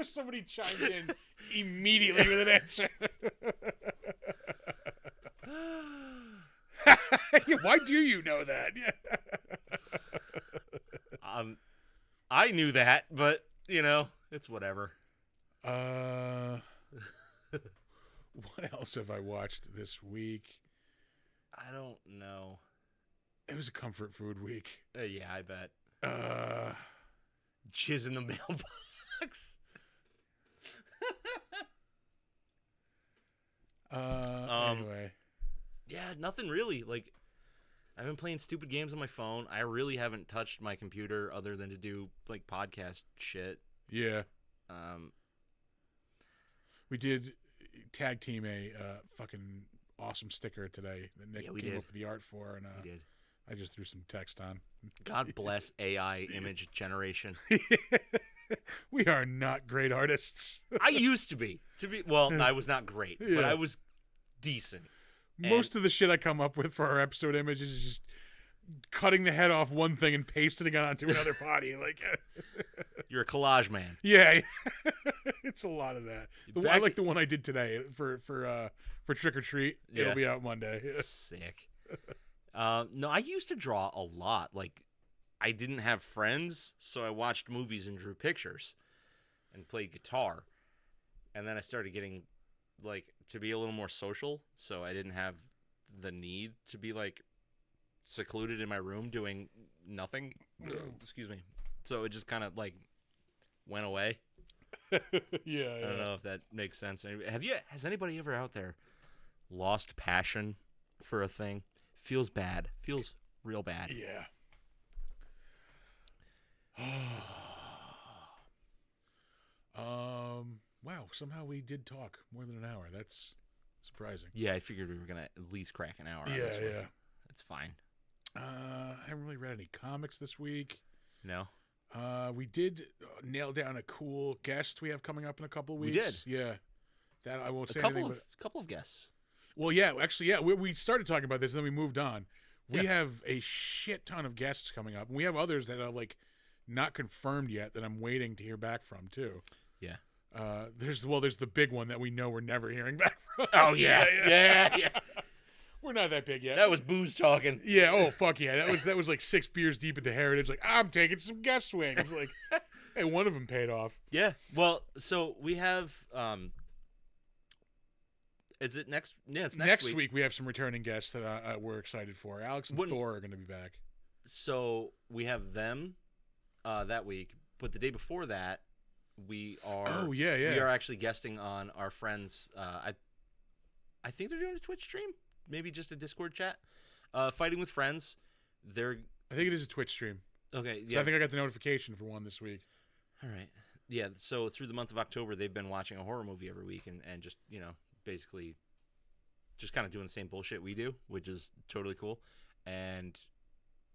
Somebody chimed in immediately with an answer. Why do you know that? I knew that, but it's whatever. What else have I watched this week? I don't know. It was a comfort food week. Yeah, I bet. Jizz in the mailbox. Anyway. Yeah, nothing really. I've been playing stupid games on my phone. I really haven't touched my computer other than to do podcast shit. Yeah. We did tag team a fucking awesome sticker today that Nick came up with the art for, and we did. I just threw some text on. God bless AI image generation. We are not great artists. I used to be. Well, I was not great, but I was decent. Most of the shit I come up with for our episode images is just cutting the head off one thing and pasting it onto another body. You're a collage man. Yeah. It's a lot of that. I like the one I did today for Trick or Treat. Yeah. It'll be out Monday. Sick. No, I used to draw a lot. I didn't have friends, so I watched movies and drew pictures and played guitar. And then I started getting to be a little more social, so I didn't have the need to be secluded in my room doing nothing. Excuse me. So it just kind of went away. Yeah. I don't know if that makes sense. Has anybody ever out there lost passion for a thing? Feels bad. Feels real bad. Yeah. Wow, somehow we did talk more than an hour. That's surprising. Yeah, I figured we were going to at least crack an hour. Yeah. That's fine. I haven't really read any comics this week. No. We did nail down a cool guest we have coming up in a couple of weeks. We did. Yeah. That I won't say anything. A couple of guests. Well, yeah, actually, yeah. We started talking about this, and then we moved on. We have a shit ton of guests coming up, and we have others that are not confirmed yet that I'm waiting to hear back from too. Yeah. There's the big one that we know we're never hearing back from. Oh yeah. Yeah. We're not that big yet. That was booze talking. Yeah. Oh fuck yeah. That was 6 beers deep at the Heritage. I'm taking some guest swings. Hey, one of them paid off. Yeah. Well, so we have. Is it next? Yeah, it's next week. We have some returning guests that we're excited for. Alex and Thor are going to be back. So we have them that week, but the day before that, we are. Oh yeah. We are actually guesting on our friends. I think they're doing a Twitch stream, maybe just a Discord chat. Fighting with Friends. I think it is a Twitch stream. Okay. Yeah. So I think I got the notification for one this week. All right. Yeah. So through the month of October, they've been watching a horror movie every week and just basically just kind of doing the same bullshit we do, which is totally cool. And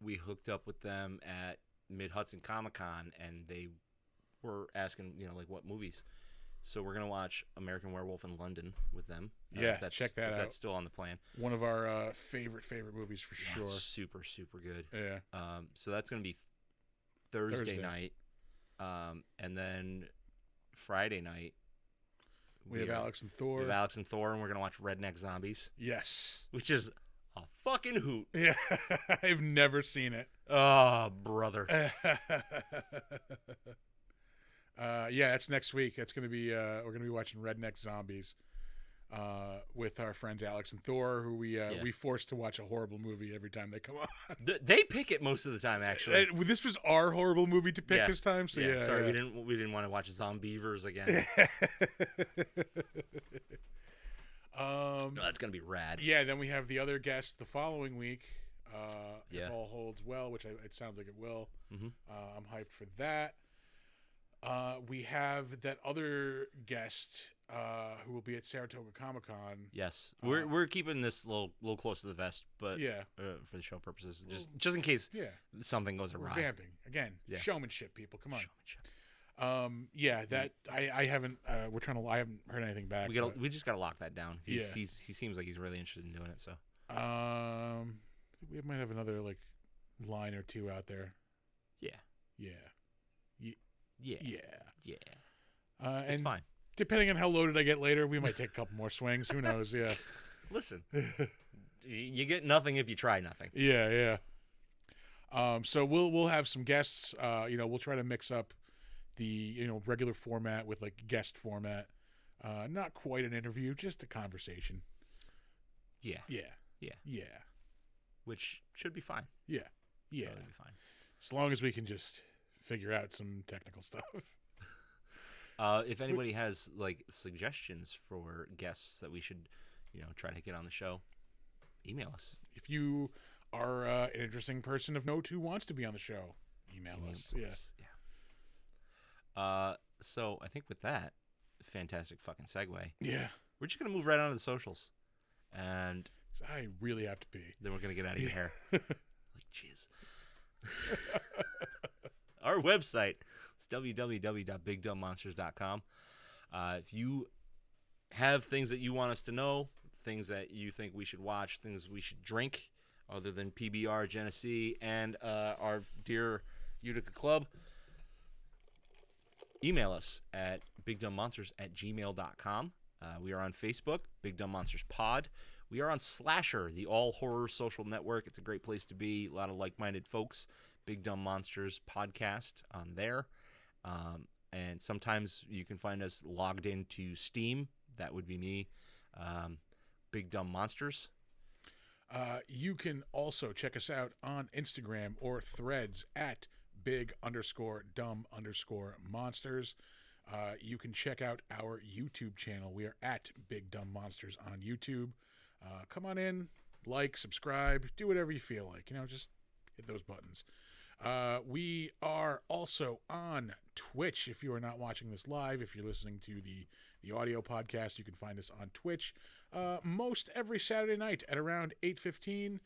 we hooked up with them at Mid-Hudson Comic-Con, and they were asking, like, what movies. So we're going to watch American Werewolf in London with them. Yeah, check that out. That's still on the plan. One of our favorite movies for sure. Super, super good. Yeah. So that's going to be Thursday night. And then Friday night, we have Alex and Thor. And we're going to watch Redneck Zombies. Yes. Which is a fucking hoot. Yeah. I've never seen it. Oh, brother. Yeah, that's next week. That's going to be, we're going to be watching Redneck Zombies with our friends Alex and Thor, who we force to watch a horrible movie every time they come on. They pick it most of the time, actually. This was our horrible movie to pick this time, so yeah. Sorry, we didn't want to watch Zombievers again. No, that's gonna be rad. Yeah, then we have the other guest the following week. If all holds well, which it sounds like it will. Mm-hmm. I'm hyped for that. We have that other guest who will be at Saratoga Comic-Con. Yes, we're keeping this a little close to the vest, but for the show purposes, just in case something goes awry. We're vamping again. Showmanship, people, come on. Showmanship. I haven't. I haven't heard anything back. We just gotta lock that down. He seems like he's really interested in doing it. So we might have another line or two out there. Yeah. It's fine. Depending on how loaded I get later, we might take a couple more swings. Who knows? Yeah. Listen, you get nothing if you try nothing. Yeah. So we'll have some guests. We'll try to mix up the regular format with guest format. Not quite an interview, just a conversation. Yeah. Which should be fine. Yeah. Totally be fine. As long as we can just figure out some technical stuff. If anybody has suggestions for guests that we should, try to get on the show, email us. If you are an interesting person of note who wants to be on the show, email us. Yeah. So I think with that fantastic fucking segue, we're just gonna move right on to the socials, and I really have to pee. Then we're gonna get out of your hair. Jizz. Our website is www.bigdumbmonsters.com. If you have things that you want us to know, things that you think we should watch, things we should drink, other than PBR, Genesee, and our dear Utica Club, email us at bigdumbmonsters@gmail.com. We are on Facebook, Big Dumb Monsters Pod. We are on Slasher, the all-horror social network. It's a great place to be. A lot of like-minded folks. Big Dumb Monsters podcast on there. And sometimes you can find us logged into Steam. That would be me. Big Dumb Monsters. You can also check us out on Instagram or Threads at big_dumb_monsters. You can check out our YouTube channel. We are at Big Dumb Monsters on YouTube. Come on in, subscribe, do whatever you feel like. Just hit those buttons. We are also on Twitch. If you are not watching this live, if you're listening to the audio podcast, you can find us on Twitch most every Saturday night at around 8:15.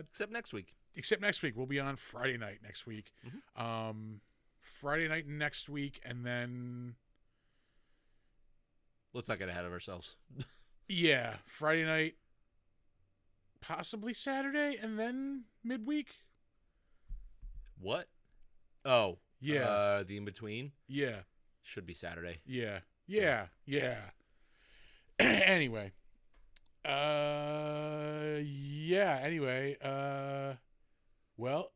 Except next week. We'll be on Friday night next week. Mm-hmm. Friday night next week, and then let's not get ahead of ourselves. Yeah, Friday night, possibly Saturday, and then midweek. What? Oh, yeah. The in between. Yeah, should be Saturday. Yeah. Anyway. Well,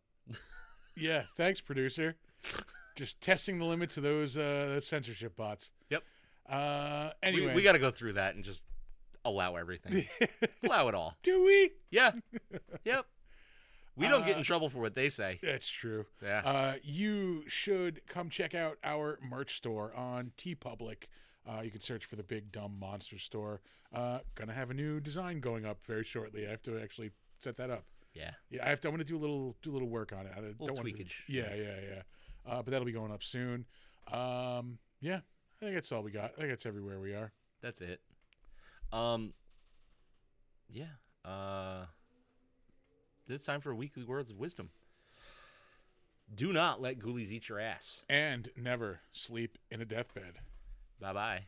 yeah. Thanks, producer. Just testing the limits of those censorship bots. Yep. Anyway, we got to go through that and just allow everything. Allow it all. Do we? Yeah. Yep. We don't get in trouble for what they say. That's true. Yeah. You should come check out our merch store on TeePublic. You can search for the Big Dumb Monster Store. Gonna have a new design going up very shortly. I have to actually set that up. Yeah. Yeah. I want to do a little work on it. Little tweakage. Yeah. But that'll be going up soon. Yeah. I think that's all we got. I think that's everywhere we are. That's it. Yeah. It's time for weekly words of wisdom. Do not let ghoulies eat your ass. And never sleep in a deathbed. Bye-bye.